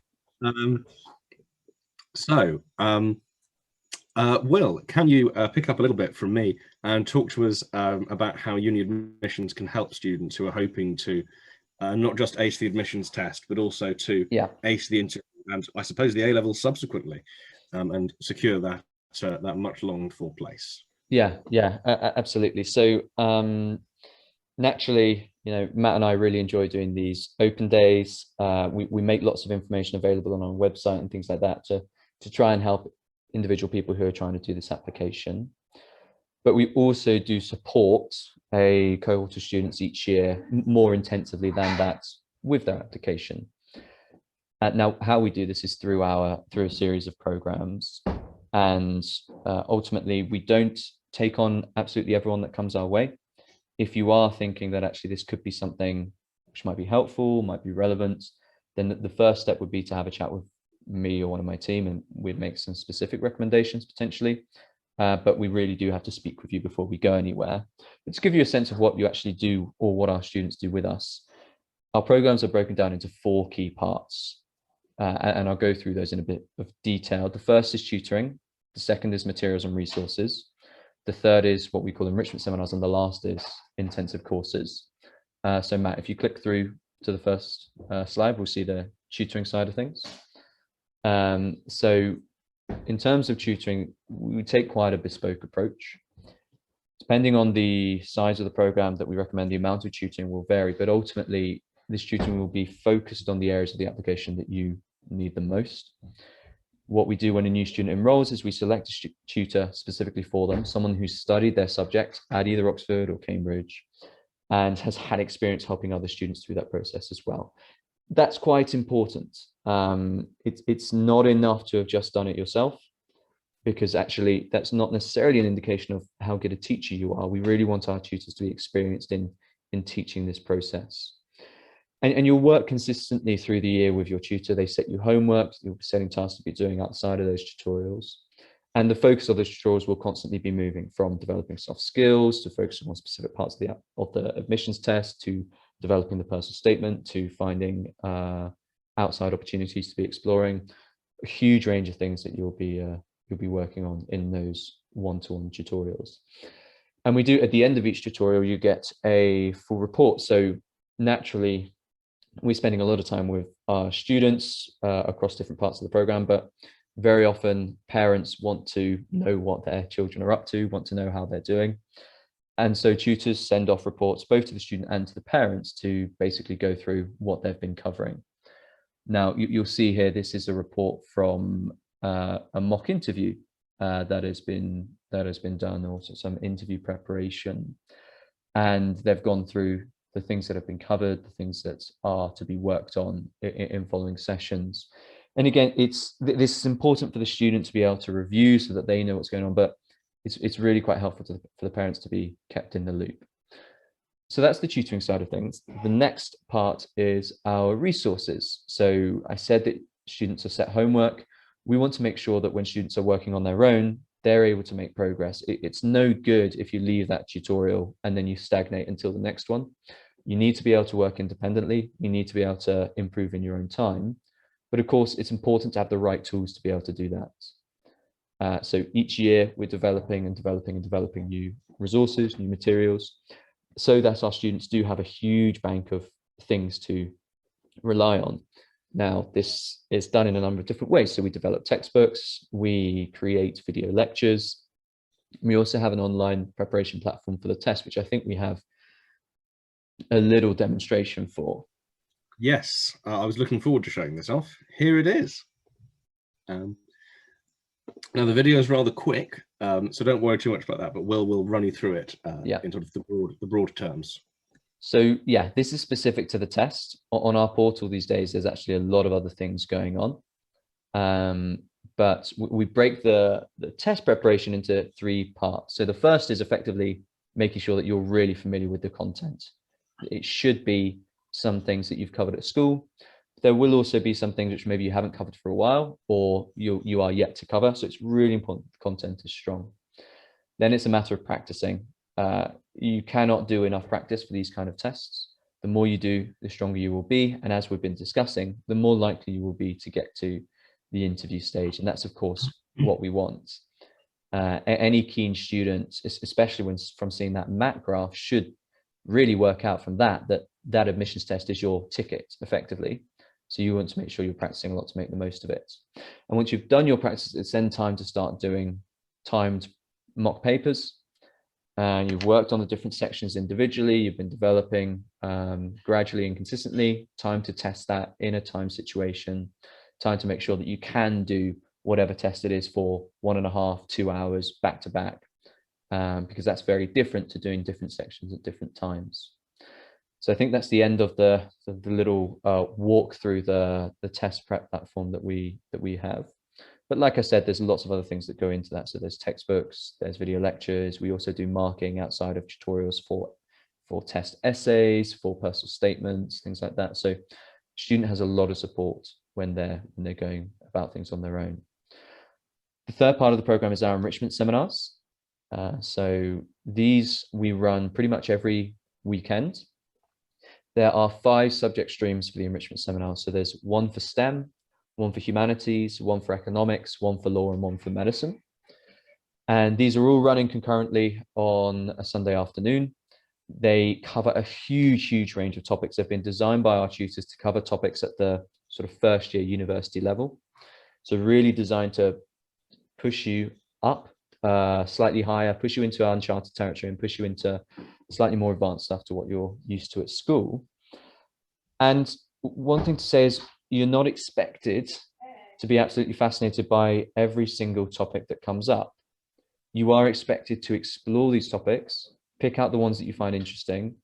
Will, can you pick up a little bit from me and talk to us about how UniAdmissions can help students who are hoping to not just ace the admissions test, but also to ace the interview and I suppose the A-levels subsequently, and secure that that much longed for place? Yeah, absolutely. So naturally, you know, Matt and I really enjoy doing these open days. We make lots of information available on our website and things like that to try and help individual people who are trying to do this application. But we also do support a cohort of students each year more intensively than that with their application. Now, how we do this is through a series of programs. And ultimately, we don't take on absolutely everyone that comes our way. If you are thinking that actually this could be something which might be helpful, might be relevant, then the first step would be to have a chat with me or one of my team, and we'd make some specific recommendations potentially. But we really do have to speak with you before we go anywhere. But to give you a sense of what you actually do or what our students do with us, our programs are broken down into 4 key parts. And I'll go through those in a bit of detail. The first is tutoring. The second is materials and resources. The third is what we call enrichment seminars. And the last is intensive courses. So Matt, if you click through to the first slide, we'll see the tutoring side of things. So in terms of tutoring, we take quite a bespoke approach. Depending on the size of the program that we recommend, the amount of tutoring will vary, but ultimately this tutoring will be focused on the areas of the application that you need the most. What we do when a new student enrolls is we select a tutor specifically for them, someone who's studied their subject at either Oxford or Cambridge and has had experience helping other students through that process as well. That's quite important. It's not enough to have just done it yourself, because actually that's not necessarily an indication of how good a teacher you are. We really want our tutors to be experienced in teaching this process. And you'll work consistently through the year with your tutor. They set you homework, you'll be setting tasks to be doing outside of those tutorials. And the focus of those tutorials will constantly be moving from developing soft skills to focusing on specific parts of the admissions test, to developing the personal statement, to finding outside opportunities to be exploring. A huge range of things that you'll be working on in those one-to-one tutorials. And we do, at the end of each tutorial, you get a full report. So naturally, we're spending a lot of time with our students across different parts of the program, but very often parents want to know what their children are up to, want to know how they're doing. And so tutors send off reports both to the student and to the parents to basically go through what they've been covering. Now, you'll see here, this is a report from a mock interview that has been done, also some interview preparation. And they've gone through the things that have been covered, the things that are to be worked on in following sessions. And again, this is important for the student to be able to review so that they know what's going on, but it's really quite helpful for the parents to be kept in the loop. So that's the tutoring side of things. The next part is our resources. So I said that students are set homework. We want to make sure that when students are working on their own, they're able to make progress. It's no good if you leave that tutorial and then you stagnate until the next one. You need to be able to work independently. You need to be able to improve in your own time. But of course, it's important to have the right tools to be able to do that. So each year we're developing new resources, new materials, so that our students do have a huge bank of things to rely on. Now, this is done in a number of different ways. So we develop textbooks, we create video lectures. We also have an online preparation platform for the test, which I think we have a little demonstration for. Yes, I was looking forward to showing this off. Here it is. Now the video is rather quick, so don't worry too much about that, but we'll run you through it in sort of the broad terms. So yeah, this is specific to the test. On our portal these days, there's actually a lot of other things going on. But we break the test preparation into 3 parts. So the first is effectively making sure that you're really familiar with the content. It should be some things that you've covered at school. There will also be some things which maybe you haven't covered for a while, or you are yet to cover. So it's really important the content is strong. Then it's a matter of practicing. You cannot do enough practice for these kind of tests. The more you do, the stronger you will be. And as we've been discussing, the more likely you will be to get to the interview stage. And that's, of course, what we want. Any keen student, especially when from seeing that MAT graph, should really work out from that admissions test is your ticket, effectively. So you want to make sure you're practicing a lot to make the most of it. And once you've done your practice, it's then time to start doing timed mock papers. And you've worked on the different sections individually, you've been developing gradually and consistently. Time to test that in a time situation, time to make sure that you can do whatever test it is for 1.5, 2 hours back to back, because that's very different to doing different sections at different times. So I think that's the end of the little walk through the test prep platform that we have. But like I said, there's lots of other things that go into that. So there's textbooks, there's video lectures. We also do marking outside of tutorials for test essays, for personal statements, things like that. So student has a lot of support when they're going about things on their own. The third part of the program is our enrichment seminars. So these we run pretty much every weekend. There are 5 subject streams for the enrichment seminar. So there's 1 for STEM, 1 for humanities, 1 for economics, 1 for law, and 1 for medicine. And these are all running concurrently on a Sunday afternoon. They cover a huge range of topics. They've been designed by our tutors to cover topics at the sort of first year university level. So really designed to push you up slightly higher, push you into uncharted territory, and push you into slightly more advanced stuff to what you're used to at school. And one thing to say is you're not expected to be absolutely fascinated by every single topic that comes up. You are expected to explore these topics, pick out the ones that you find interesting,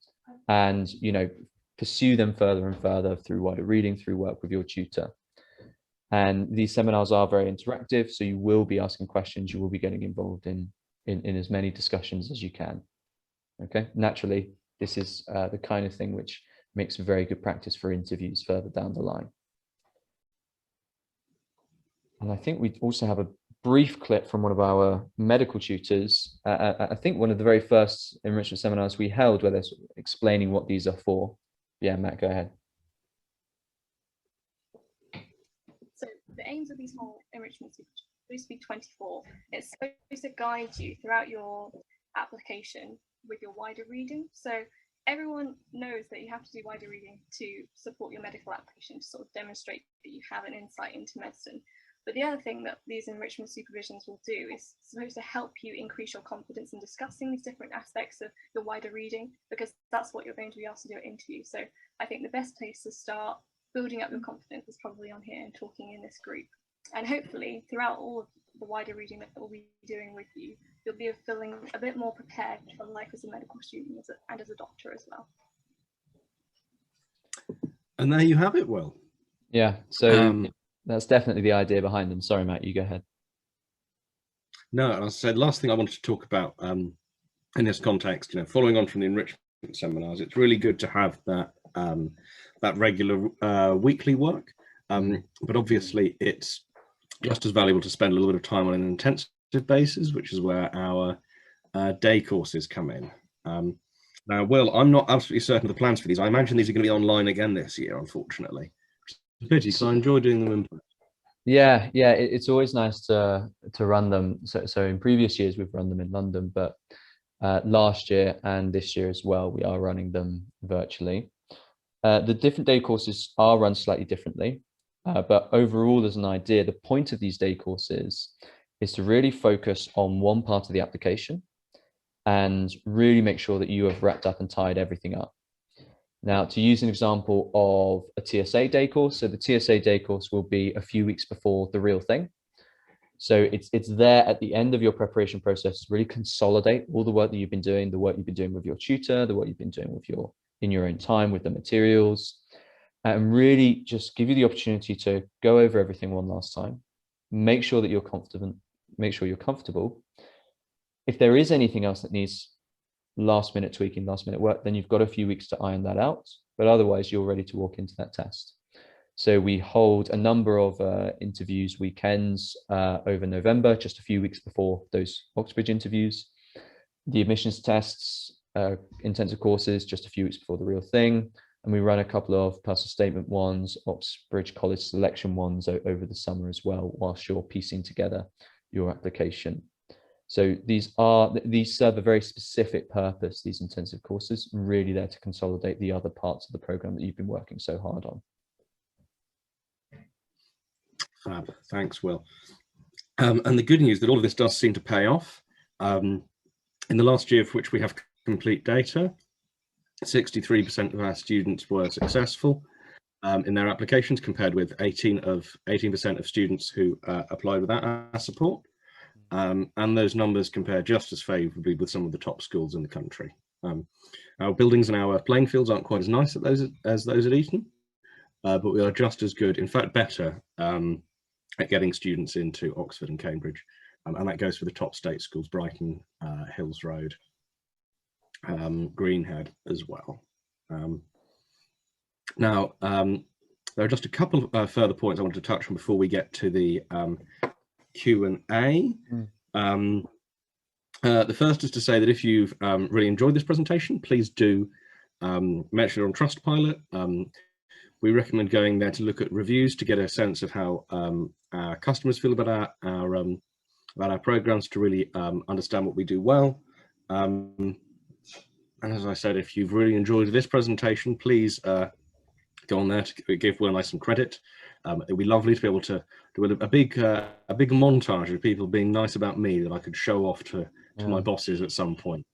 and pursue them further and further through wider reading, through work with your tutor. And these seminars are very interactive, so you will be asking questions, you will be getting involved in as many discussions as you can. Okay, naturally, this is the kind of thing which makes a very good practice for interviews further down the line. And I think we also have a brief clip from one of our medical tutors. I think one of the very first enrichment seminars we held where they're explaining what these are for. Yeah, Matt, go ahead. So the aims of these whole enrichments are supposed to be 24. It's supposed to guide you throughout your application with your wider reading. So everyone knows that you have to do wider reading to support your medical application, to sort of demonstrate that you have an insight into medicine. But the other thing that these enrichment supervisions will do is supposed to help you increase your confidence in discussing these different aspects of your wider reading, because that's what you're going to be asked to do at interview. So I think the best place to start building up your confidence is probably on here and talking in this group. And hopefully throughout all of the wider reading that we'll be doing with you, you'll be feeling a bit more prepared for life as a medical student and as a doctor as well. And there you have it, Will. Yeah, so that's definitely the idea behind them. Sorry, Matt, you go ahead. No, and I said, last thing I wanted to talk about in this context, following on from the enrichment seminars, it's really good to have that that regular weekly work. But obviously, it's just as valuable to spend a little bit of time on an intensive basis, which is where our day courses come in. Now, Will, I'm not absolutely certain of the plans for these. I imagine these are going to be online again this year, unfortunately. It's a pity, because I enjoy doing them in person. Yeah, it's always nice to run them. So in previous years we've run them in London, but last year and this year as well, we are running them virtually. The different day courses are run slightly differently, but overall, as an idea, the point of these day courses is to really focus on one part of the application and really make sure that you have wrapped up and tied everything up. Now, to use an example of a TSA day course, so the TSA day course will be a few weeks before the real thing. So it's there at the end of your preparation process to really consolidate all the work that you've been doing, the work you've been doing with your tutor, the work you've been doing with in your own time with the materials, and really just give you the opportunity to go over everything one last time, make sure that you're confident, make sure you're comfortable. If there is anything else that needs last minute tweaking, last minute work, then you've got a few weeks to iron that out, but otherwise you're ready to walk into that test. So we hold a number of interviews weekends over November, just a few weeks before those Oxbridge interviews. The admissions tests, intensive courses, just a few weeks before the real thing. And we run a couple of personal statement ones, Oxbridge College selection ones over the summer as well, whilst you're piecing together your application. So these serve a very specific purpose, these intensive courses, really there to consolidate the other parts of the program that you've been working so hard on. Fab. Thanks, Will. And the good news that all of this does seem to pay off. In the last year for which we have complete data, 63% of our students were successful in their applications, compared with 18% of students who applied without our support. And those numbers compare just as favourably with some of the top schools in the country. Our buildings and our playing fields aren't quite as nice as those at Eton, but we are just as good, in fact better, at getting students into Oxford and Cambridge. And that goes for the top state schools, Brighton, Hills Road, Greenhead as well. Now, there are just a couple of further points I want to touch on before we get to the Q&A. The first is to say that if you've really enjoyed this presentation, please do mention it on Trustpilot. We recommend going there to look at reviews to get a sense of how our customers feel about our programs, to really understand what we do well. And as I said, if you've really enjoyed this presentation, please go on there to give Will and I some credit. It'd be lovely to be able to do a big montage of people being nice about me that I could show off to my bosses at some point.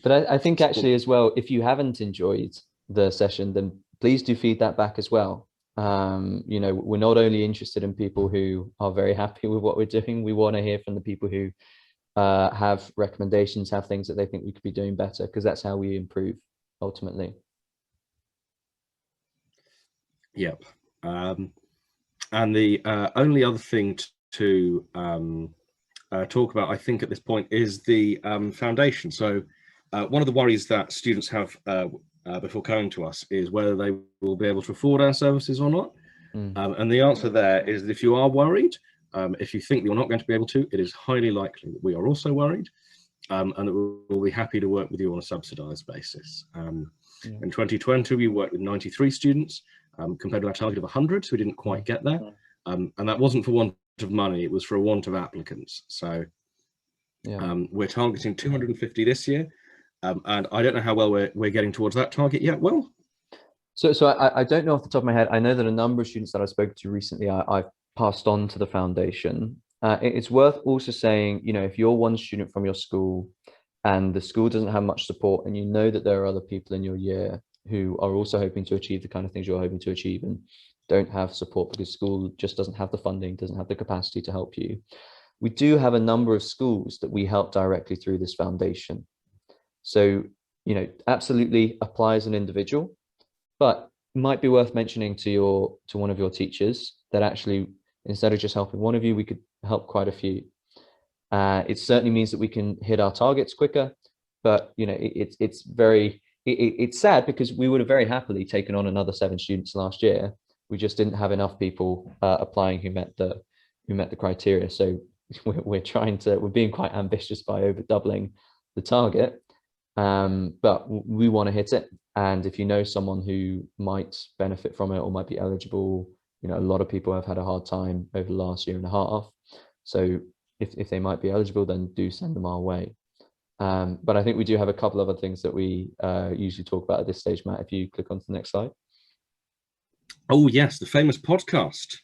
But I think actually as well, if you haven't enjoyed the session, then please do feed that back as well. We're not only interested in people who are very happy with what we're doing, we want to hear from the people who have recommendations, have things that they think we could be doing better, because that's how we improve ultimately. Yep. And the only other thing to talk about, I think, at this point is the foundation. So one of the worries that students have before coming to us is whether they will be able to afford our services or not. And the answer there is that if you are worried, if you think you're not going to be able to, it is highly likely that we are also worried, and that we'll be happy to work with you on a subsidised basis. In 2020, we worked with 93 students, compared to our target of 100, so we didn't quite get there. And that wasn't for want of money, it was for a want of applicants. So we're targeting 250 this year, and I don't know how well we're getting towards that target yet. Will? So I don't know off the top of my head. I know that a number of students that I've spoken to recently, I've passed on to the foundation. It's worth also saying, you know, if you're one student from your school and the school doesn't have much support, and you know that there are other people in your year who are also hoping to achieve the kind of things you're hoping to achieve and don't have support because school just doesn't have the funding, doesn't have the capacity to help you. We do have a number of schools that we help directly through this foundation. So, you know, absolutely apply as an individual, but it might be worth mentioning to one of your teachers that actually, instead of just helping one of you, we could help quite a few. It certainly means that we can hit our targets quicker, but you know, it's sad because we would have very happily taken on another 7 students last year. We just didn't have enough people applying who met the criteria. So we're being quite ambitious by over doubling the target, but we want to hit it. And if you know someone who might benefit from it or might be eligible, you know, a lot of people have had a hard time over the last year and a half. So if they might be eligible, then do send them our way. But I think we do have a couple other things that we usually talk about at this stage, Matt, if you click on to the next slide. Oh, yes, the famous podcast.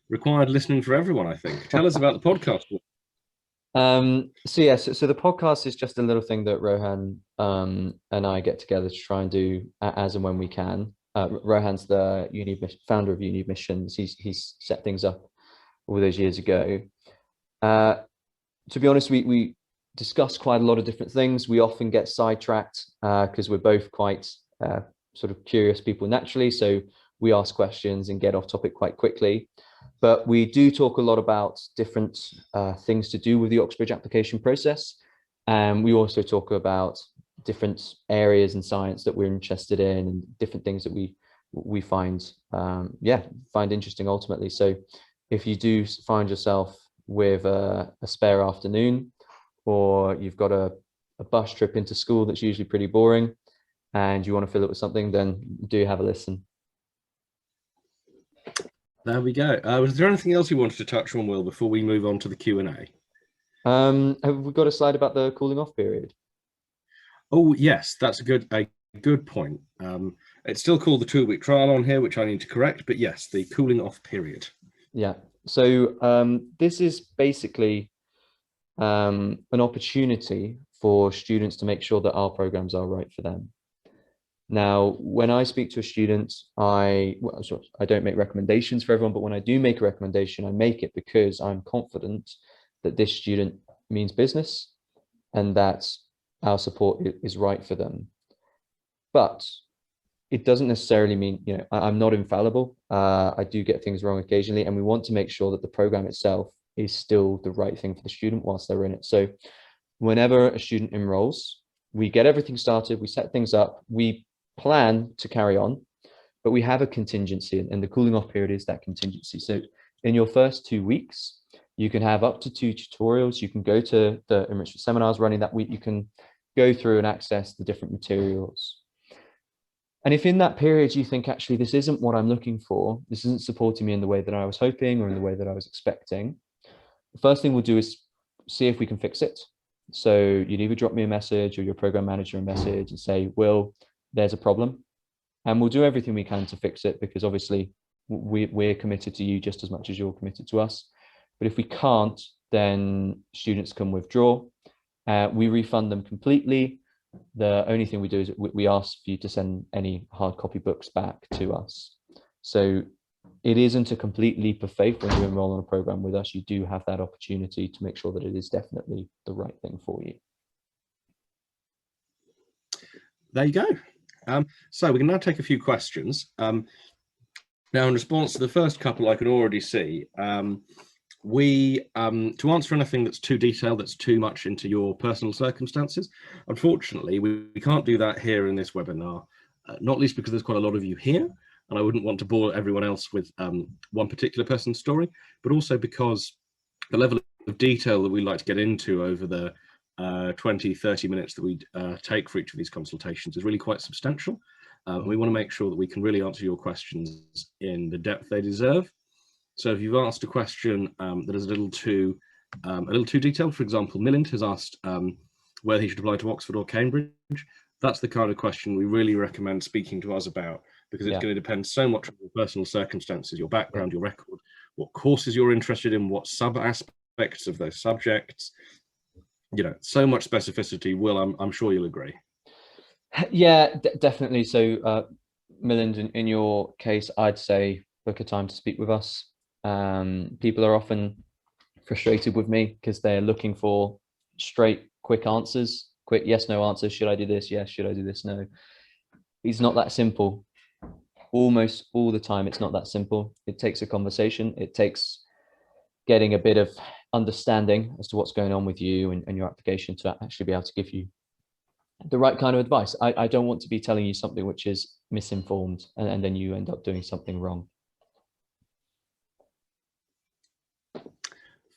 Required listening for everyone, I think. Tell us about the podcast. So the podcast is just a little thing that Rohan and I get together to try and do as and when we can. Rohan's the founder of UniAdmissions. He's set things up all those years ago. To be honest, we discuss quite a lot of different things. We often get sidetracked because we're both quite sort of curious people naturally. So we ask questions and get off topic quite quickly. But we do talk a lot about different things to do with the Oxbridge application process. And we also talk about different areas in science that we're interested in and different things that we find interesting ultimately. So if you do find yourself with a spare afternoon, or you've got a bus trip into school that's usually pretty boring and you want to fill it with something, then do have a listen. There we go. Was there anything else you wanted to touch on, Will, before we move on to the Q&A? Have we got a slide about the cooling off period? Oh, yes, that's a good point. It's still called the 2-week trial on here, which I need to correct, but yes, the cooling off period. Yeah, so this is basically an opportunity for students to make sure that our programs are right for them. Now, when I speak to a student, I don't make recommendations for everyone, but when I do make a recommendation, I make it because I'm confident that this student means business and that our support is right for them. But it doesn't necessarily mean, you know, I'm not infallible. I do get things wrong occasionally, and we want to make sure that the program itself is still the right thing for the student whilst they're in it. So whenever a student enrolls, we get everything started, we set things up, we plan to carry on, but we have a contingency, and the cooling off period is that contingency. So in your first 2 weeks, you can have up to 2 tutorials. You can go to the enrichment seminars running that week. You can go through and access the different materials. And if in that period you think, actually, this isn't what I'm looking for, this isn't supporting me in the way that I was hoping or in the way that I was expecting, the first thing we'll do is see if we can fix it. So you'd either drop me a message or your program manager a message and say, Will, there's a problem. And we'll do everything we can to fix it, because obviously we're committed to you just as much as you're committed to us. But if we can't, then students can withdraw. We refund them completely. The only thing we do is we ask for you to send any hard copy books back to us. So it isn't a complete leap of faith when you enroll on a program with us. You do have that opportunity to make sure that it is definitely the right thing for you. There you go. So we can now take a few questions. Now, in response to the first couple, I can already see to answer anything that's too detailed, that's too much into your personal circumstances, unfortunately, we can't do that here in this webinar, not least because there's quite a lot of you here, and I wouldn't want to bore everyone else with one particular person's story, but also because the level of detail that we like to get into over the 20-30 minutes that we take for each of these consultations is really quite substantial. We want to make sure that we can really answer your questions in the depth they deserve. So if you've asked a question that is a little too detailed, for example, Milind has asked whether he should apply to Oxford or Cambridge, that's the kind of question we really recommend speaking to us about, because it's going to depend so much on your personal circumstances, your background, your record, what courses you're interested in, what sub aspects of those subjects. You know, so much specificity. Will, I'm sure you'll agree. Yeah, definitely. So, Milind, in your case, I'd say book a time to speak with us. People are often frustrated with me because they're looking for straight, quick answers, quick yes, no answers. Should I do this? Yes. Should I do this? No. It's not that simple. Almost all the time, it's not that simple. It takes a conversation. It takes getting a bit of understanding as to what's going on with you and your application to actually be able to give you the right kind of advice. I don't want to be telling you something which is misinformed and then you end up doing something wrong.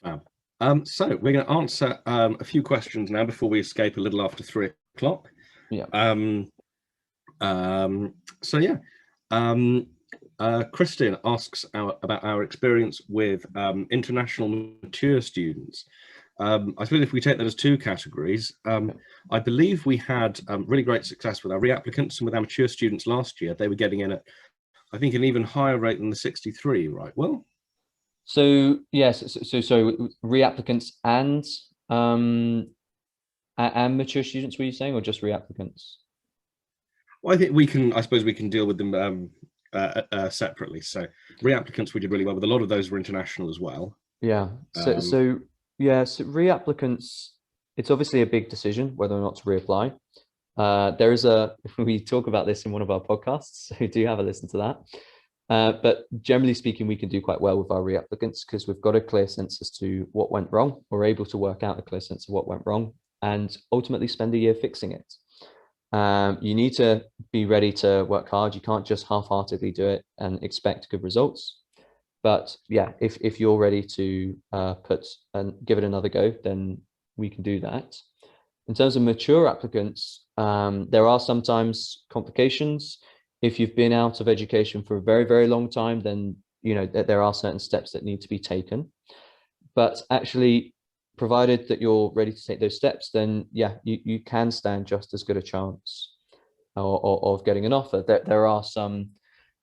Fab. So we're going to answer a few questions now before we escape a little after 3 o'clock. Yeah. So yeah, Christian asks about our experience with international mature students. I suppose if we take that as 2 categories, I believe we had really great success with our reapplicants and with our mature students last year. They were getting in at, I think, an even higher rate than the 63, right? Well, so yes, so reapplicants and mature students, were you saying, or just reapplicants? Well, I suppose we can deal with them separately. So reapplicants we did really well with. A lot of those were international as well. Yeah. So reapplicants, it's obviously a big decision whether or not to reapply. We talk about this in one of our podcasts, so do have a listen to that. But generally speaking, we can do quite well with our reapplicants because we've got a clear sense as to what went wrong. We're able to work out a clear sense of what went wrong and ultimately spend a year fixing it. You need to be ready to work hard. You can't just half-heartedly do it and expect good results. But yeah, if you're ready to give it another go, then we can do that. In terms of mature applicants, there are sometimes complications. If you've been out of education for a very, very long time, then you know that there are certain steps that need to be taken. But actually, provided that you're ready to take those steps, then yeah, you can stand just as good a chance of getting an offer. There are some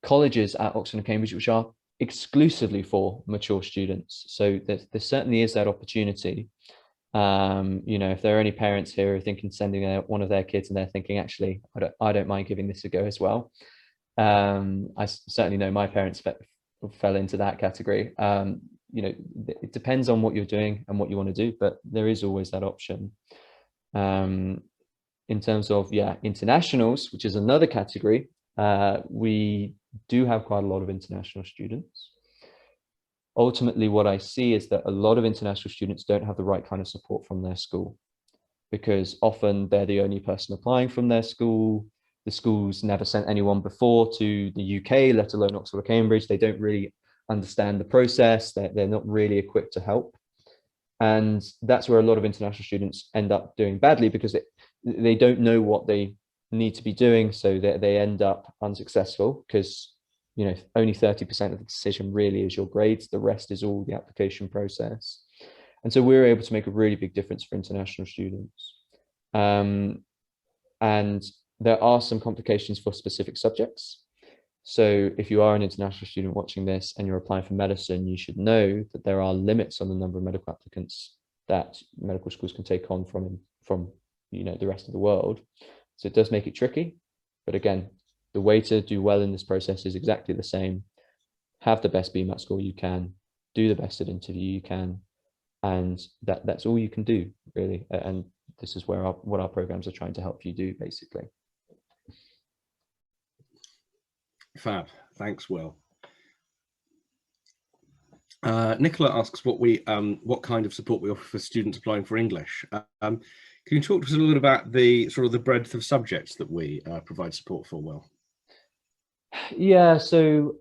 colleges at Oxford and Cambridge which are exclusively for mature students. So there certainly is that opportunity. You know, if there are any parents here who are thinking sending one of their kids and they're thinking, actually, I don't mind giving this a go as well. I certainly know my parents fell into that category. You know, it depends on what you're doing and what you want to do, but there is always that option. In terms of, yeah, internationals, which is another category, we do have quite a lot of international students. Ultimately, what I see is that a lot of international students don't have the right kind of support from their school because often they're the only person applying from their school. The school's never sent anyone before to the UK, let alone Oxford or Cambridge. They don't really understand the process. They're not really equipped to help. And that's where a lot of international students end up doing badly because they don't know what they need to be doing. So they end up unsuccessful because, you know, only 30% of the decision really is your grades. The rest is all the application process. And so we're able to make a really big difference for international students. And there are some complications for specific subjects. So if you are an international student watching this and you're applying for medicine, you should know that there are limits on the number of medical applicants that medical schools can take on from you know, the rest of the world. So it does make it tricky. But again, the way to do well in this process is exactly the same. Have the best BMAT score you can, do the best at interview you can, and that's all you can do, really. And this is where what our programs are trying to help you do, basically. Fab. Thanks, Will. Nicola asks what kind of support we offer for students applying for English. Can you talk to us a little bit about the breadth of subjects that we provide support for, Will? Yeah, so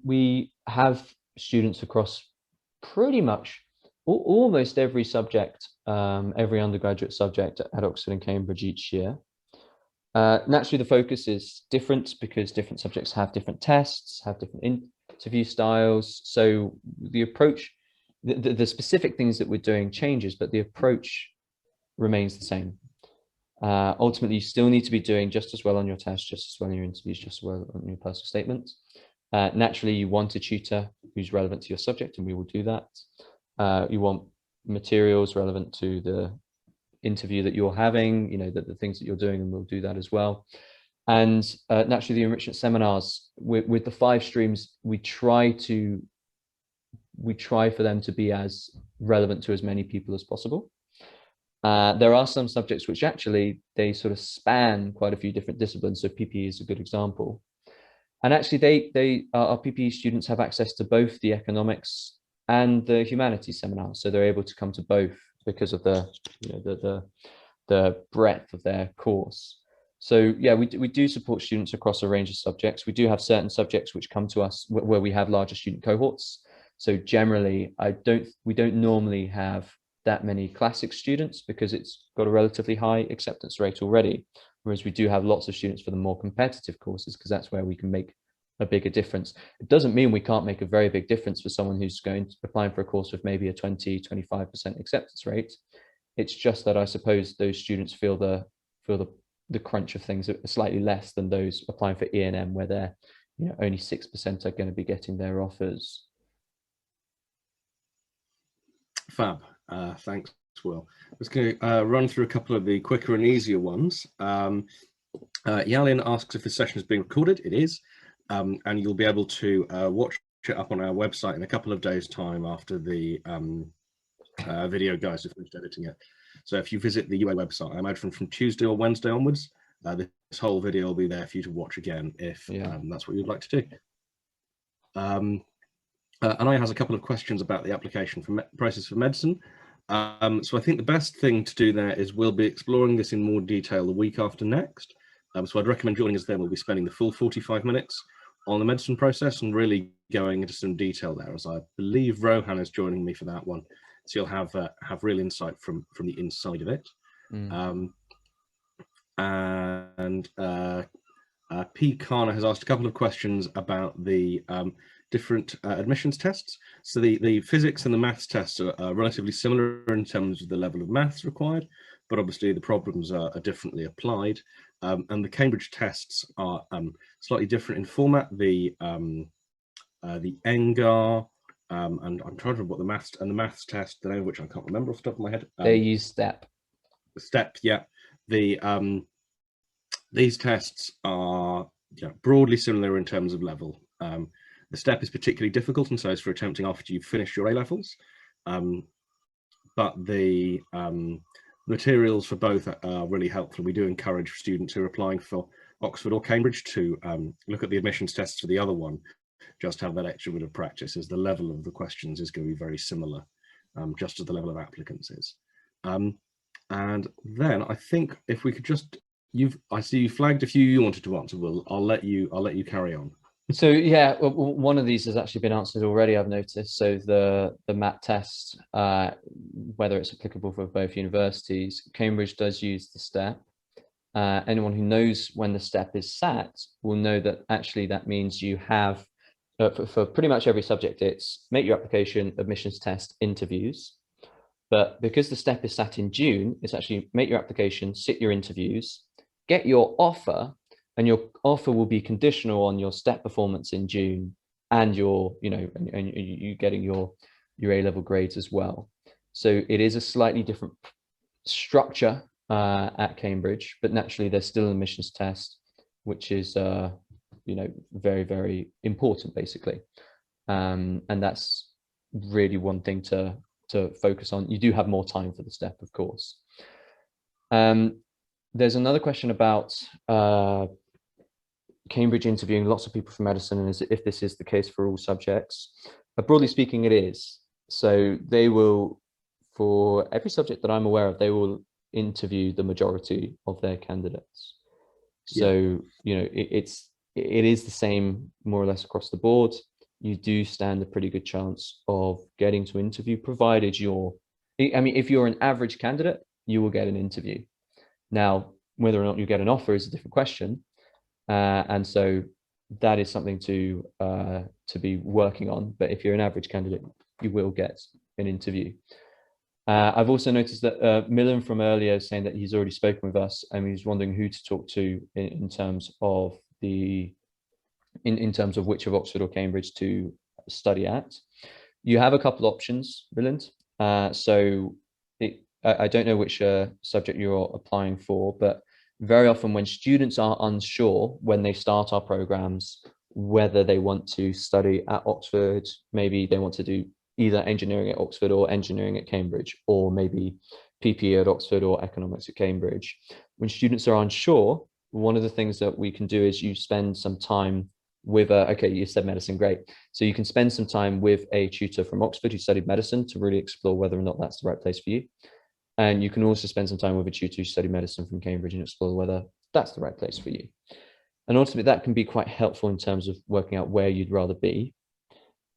we have students across pretty much almost every subject, every undergraduate subject at Oxford and Cambridge each year. Naturally, the focus is different because different subjects have different tests, have different interview styles. So the approach, the specific things that we're doing changes, but the approach remains the same. Ultimately, you still need to be doing just as well on your tests, just as well on your interviews, just as well on your personal statements. Naturally, you want a tutor who's relevant to your subject, and we will do that. You want materials relevant to the interview that you're having, the things that you're doing, and we'll do that as well. And naturally, the enrichment seminars with the 5 streams, we try for them to be as relevant to as many people as possible. There are some subjects which actually they sort of span quite a few different disciplines. So PPE is a good example. And actually, our PPE students have access to both the economics and the humanities seminars, so they're able to come to both because of the breadth of their course. So yeah, we do support students across a range of subjects. We do have certain subjects which come to us where we have larger student cohorts. So generally, we don't normally have that many classics students because it's got a relatively high acceptance rate already. Whereas we do have lots of students for the more competitive courses because that's where we can make a bigger difference. It doesn't mean we can't make a very big difference for someone who's applying for a course with maybe a 20–25% acceptance rate. It's just that I suppose those students feel the crunch of things are slightly less than those applying for E&M, where they're only 6% are going to be getting their offers. Fab. Thanks, Will. I was going to run through a couple of the quicker and easier ones. Yalin asks if this session is being recorded. It is, and you'll be able to watch it up on our website in a couple of days' time after the video guys have finished editing it. So if you visit the UA website, I imagine from Tuesday or Wednesday onwards, this whole video will be there for you to watch again if that's what you'd like to do. Anaya has a couple of questions about the application process for medicine. So I think the best thing to do there is we'll be exploring this in more detail the week after next. So I'd recommend joining us then. We'll be spending the full 45 minutes on the medicine process and really going into some detail there, as I believe Rohan is joining me for that one. So you'll have real insight from the inside of it. P. Kana has asked a couple of questions about the different admissions tests. So the physics and the maths tests are relatively similar in terms of the level of maths required, but obviously the problems are differently applied. And the Cambridge tests are slightly different in format. The ENGAR, and I'm trying to remember what the maths test, the name of which I can't remember off the top of my head. They use STEP. STEP, yeah. These tests are broadly similar in terms of level. The STEP is particularly difficult, and so is for attempting after you've finished your A-levels. But the materials for both are really helpful. We do encourage students who are applying for Oxford or Cambridge to look at the admissions tests for the other one, just have that extra bit of practice, as the level of the questions is going to be very similar, just as the level of applicants is. And then I think if we could just, I see you flagged a few you wanted to answer, Will. I'll let you carry on. So yeah, one of these has actually been answered already, I've noticed. So the MAT test, whether it's applicable for both universities, Cambridge does use the STEP. Anyone who knows when the STEP is sat will know that actually that means you have, for pretty much every subject, it's make your application, admissions test, interviews. But because the STEP is sat in June, it's actually make your application, sit your interviews, get your offer, and your offer will be conditional on your STEP performance in June and your, and you getting your A-level grades as well. So it is a slightly different structure at Cambridge, but naturally there's still an admissions test, which is, very, very important, basically. And that's really one thing to focus on. You do have more time for the STEP, of course. There's another question about Cambridge interviewing lots of people for medicine, and if this is the case for all subjects. But broadly speaking, it is. So they will, for every subject that I'm aware of, they will interview the majority of their candidates. So, it is the same more or less across the board. You do stand a pretty good chance of getting to interview, provided if you're an average candidate, you will get an interview. Now, whether or not you get an offer is a different question. And so that is something to be working on. But if you're an average candidate, you will get an interview. I've also noticed that Milan from earlier is saying that he's already spoken with us, and he's wondering who to talk to in terms of the in terms of which of Oxford or Cambridge to study at. You have a couple options, Roland. So I don't know which subject you're applying for, but very often when students are unsure when they start our programs, whether they want to study at Oxford, maybe they want to do either engineering at Oxford or engineering at Cambridge, or maybe PPE at Oxford or economics at Cambridge. When students are unsure, one of the things that we can do is you spend some time with okay, you said medicine, great. So you can spend some time with a tutor from Oxford who studied medicine to really explore whether or not that's the right place for you. And you can also spend some time with a tutor who studied medicine from Cambridge and explore whether that's the right place for you. And ultimately, that can be quite helpful in terms of working out where you'd rather be.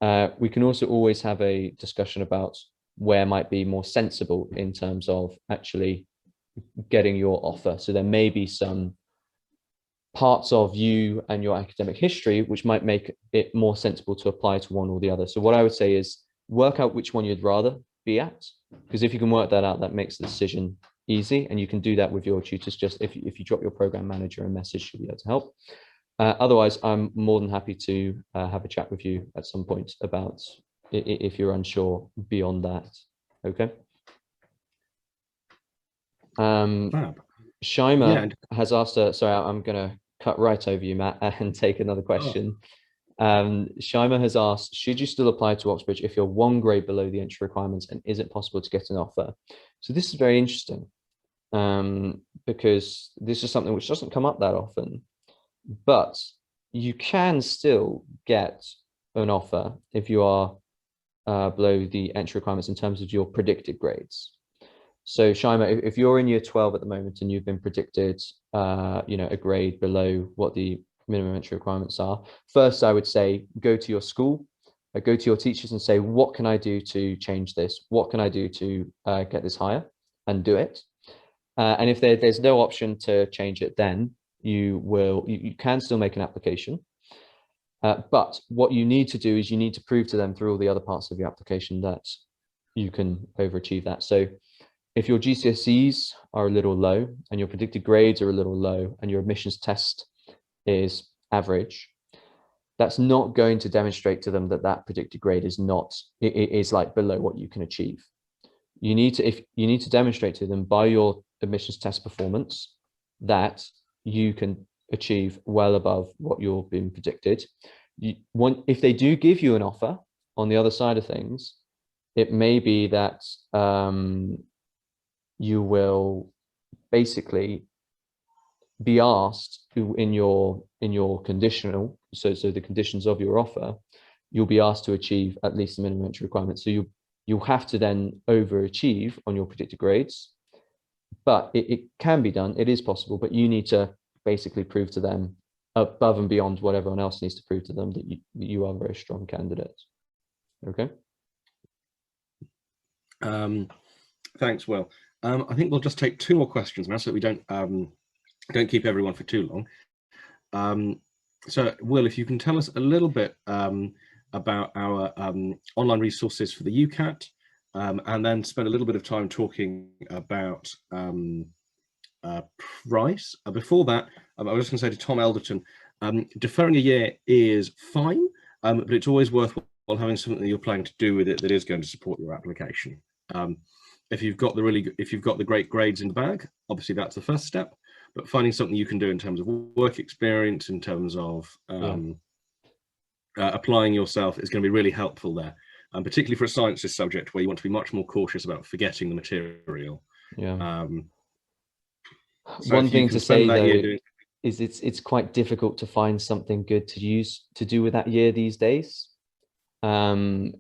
We can also always have a discussion about where might be more sensible in terms of actually getting your offer. So there may be some parts of you and your academic history which might make it more sensible to apply to one or the other. So what I would say is work out which one you'd rather be at, because if you can work that out, that makes the decision easy, and you can do that with your tutors. Just if you drop your program manager a message, she'll be able to help. Otherwise, I'm more than happy to have a chat with you at some point about if you're unsure beyond that. Okay. Shaima has asked, sorry, I'm going to cut right over you, Matt, and take another question. Shaima has asked, should you still apply to Oxbridge if you're one grade below the entry requirements, and is it possible to get an offer? So this is very interesting, because this is something which doesn't come up that often, but you can still get an offer if you are below the entry requirements in terms of your predicted grades. So Shaima, if you're in year 12 at the moment and you've been predicted, a grade below what the minimum entry requirements are, first I would say go to your school, go to your teachers and say, what can I do to change this? What can I do to get this higher? And do it. And if there's no option to change it, then you can still make an application. But what you need to do is you need to prove to them through all the other parts of your application that you can overachieve that. So if your GCSEs are a little low and your predicted grades are a little low and your admissions test is average, that's not going to demonstrate to them that that predicted grade is not, it is like below what you can achieve. You need to demonstrate to them by your admissions test performance that you can achieve well above what you're being predicted. If they do give you an offer on the other side of things, it may be that you will basically be asked in your conditional, so the conditions of your offer, you'll be asked to achieve at least the minimum entry requirement. So you'll have to then overachieve on your predicted grades, but it can be done. It is possible, but you need to basically prove to them above and beyond what everyone else needs to prove to them that you are a very strong candidate. Okay. Thanks, Will. I think we'll just take two more questions now, so that we don't keep everyone for too long. So, Will, if you can tell us a little bit about our online resources for the UCAT, and then spend a little bit of time talking about price. Before that, I was just going to say to Tom Elderton, deferring a year is fine, but it's always worthwhile having something that you're planning to do with it that is going to support your application. If you've got the great grades in the bag, obviously that's the first step. But finding something you can do in terms of work experience, in terms of applying yourself, is going to be really helpful there. And particularly for a sciences subject where you want to be much more cautious about forgetting the material. So one thing to say though is it's quite difficult to find something good to do with that year these days. And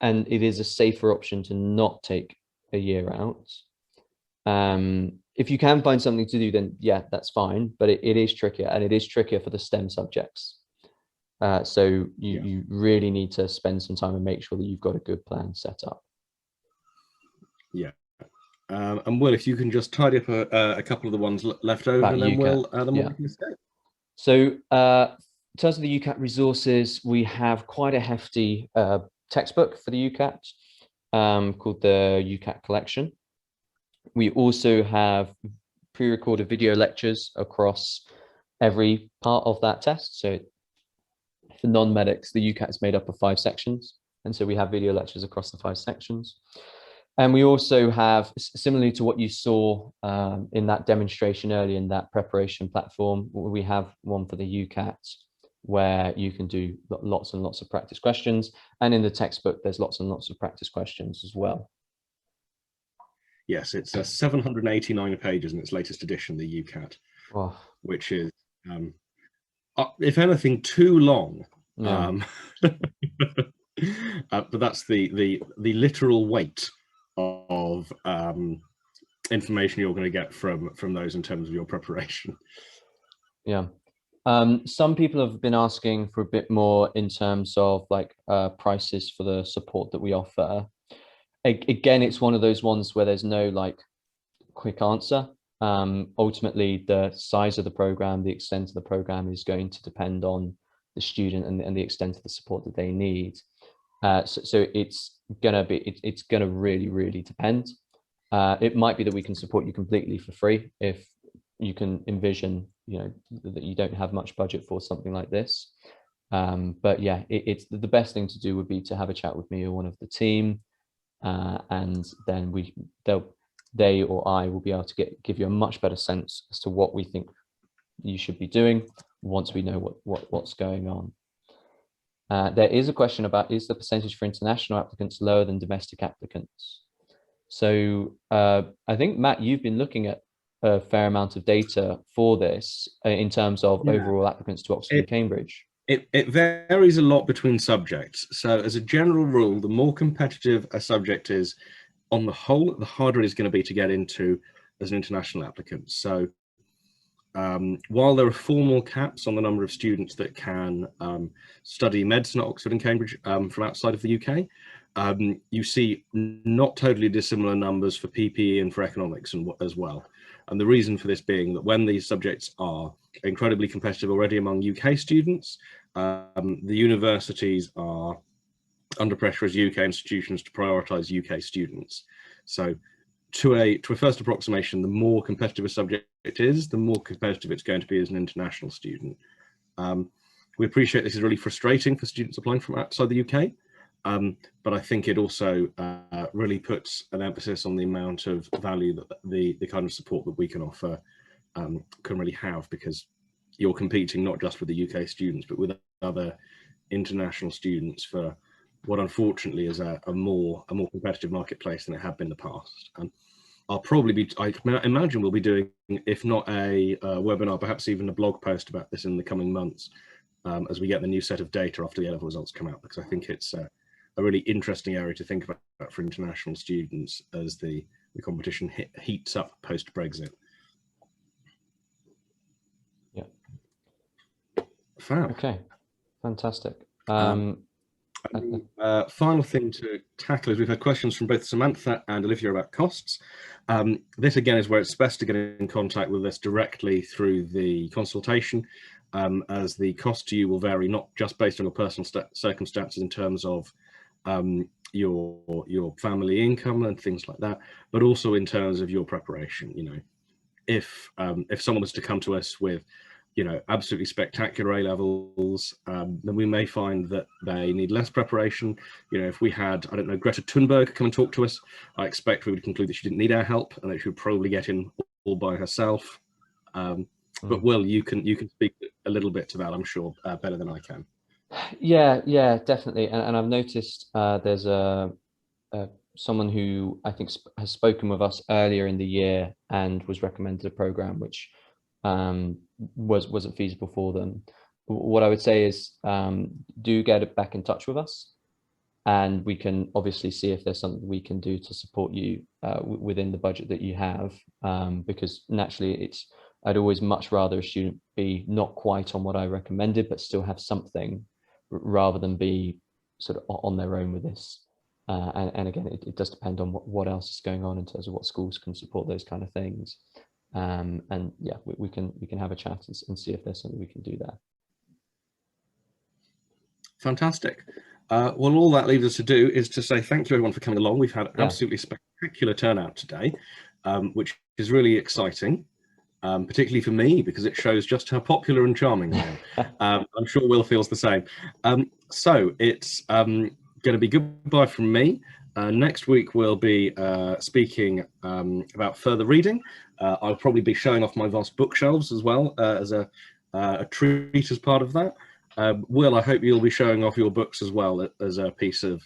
it is a safer option to not take a year out. If you can find something to do, then yeah, that's fine, but it is trickier, and it is trickier for the STEM subjects. So you really need to spend some time and make sure that you've got a good plan set up. Yeah. And Will, if you can just tidy up a couple of the ones left over, and then we'll we can escape. So in terms of the UCAT resources, we have quite a hefty textbook for the UCAT called the UCAT Collection. We also have pre-recorded video lectures across every part of that test. So for non-medics, the UCAT is made up of 5 sections. And so we have video lectures across the 5 sections. And we also have, similarly to what you saw in that demonstration earlier in that preparation platform, we have one for the UCAT where you can do lots and lots of practice questions. And in the textbook, there's lots and lots of practice questions as well. Yes, it's 789 pages in its latest edition, the UCAT, Oh. which is, if anything, too long. Yeah. But that's the literal weight of information you're going to get from those in terms of your preparation. Yeah. Some people have been asking for a bit more in terms of like prices for the support that we offer. Again, it's one of those ones where there's no like quick answer. Ultimately, the size of the program, the extent of the program is going to depend on the student and the extent of the support that they need. So it's gonna really depend. It might be that we can support you completely for free if you can envision, you know, that you don't have much budget for something like this. But yeah, it's the best thing to do would be to have a chat with me or one of the team, and then they or I will be able to give you a much better sense as to what we think you should be doing once we know what's going on. There is a question about, is the percentage for international applicants lower than domestic applicants? So I think, Matt, you've been looking at a fair amount of data for this in terms of overall applicants to Oxford and Cambridge. It varies a lot between subjects. So as a general rule, the more competitive a subject is, on the whole, the harder it is going to be to get into as an international applicant. So while there are formal caps on the number of students that can study medicine at Oxford and Cambridge from outside of the UK, you see not totally dissimilar numbers for PPE and for economics as well. And the reason for this being that when these subjects are incredibly competitive already among UK students, the universities are under pressure as UK institutions to prioritise UK students. So to a first approximation, the more competitive a subject is, the more competitive it's going to be as an international student. We appreciate this is really frustrating for students applying from outside the UK, but I think it also really puts an emphasis on the amount of value that the kind of support that we can offer can really have, because you're competing not just with the UK students, but with other international students for what unfortunately is a more competitive marketplace than it had been in the past. I'll probably be, I imagine we'll be doing, if not a webinar, perhaps even a blog post about this in the coming months, as we get the new set of data after the A-level results come out, because I think it's a really interesting area to think about for international students as the competition heats up post-Brexit. Yeah. Fab. Okay, fantastic. Final thing to tackle is we've had questions from both Samantha and Olivia about costs. This again is where it's best to get in contact with us directly through the consultation, as the cost to you will vary not just based on your personal circumstances in terms of your family income and things like that, but also in terms of your preparation. You know, if someone was to come to us with, you know, absolutely spectacular A-levels, then we may find that they need less preparation. You know, if we had, I don't know, Greta Thunberg come and talk to us, I expect we would conclude that she didn't need our help and that she would probably get in all by herself. But Will, you can speak a little bit to that, I'm sure, better than I can. Yeah, definitely. And I've noticed there's someone who I think has spoken with us earlier in the year and was recommended a program which wasn't feasible for them. What I would say is do get it back in touch with us, and we can obviously see if there's something we can do to support you within the budget that you have, because naturally I'd always much rather a student be not quite on what I recommended but still have something, rather than be sort of on their own with this. And again, it does depend on what else is going on in terms of what schools can support those kind of things. And yeah, we can have a chat and see if there's something we can do there. Fantastic. Well, all that leaves us to do is to say thank you everyone for coming along. We've had absolutely spectacular turnout today, which is really exciting. particularly for me, because it shows just how popular and charming I am. I'm sure Will feels the same. So it's going to be goodbye from me. Next week we'll be speaking about further reading. I'll probably be showing off my vast bookshelves as well as a treat as part of that. Will, I hope you'll be showing off your books as well as a piece of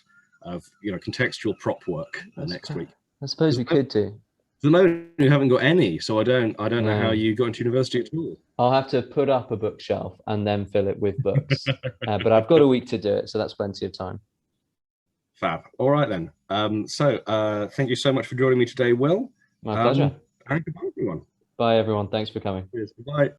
contextual prop work next week. I suppose we could do. At the moment, you haven't got any, so I don't know how you got into university at all. I'll have to put up a bookshelf and then fill it with books. But I've got a week to do it, so that's plenty of time. Fab. All right then. Thank you so much for joining me today, Will. My pleasure. And goodbye, everyone. Bye, everyone. Thanks for coming. Cheers. Bye.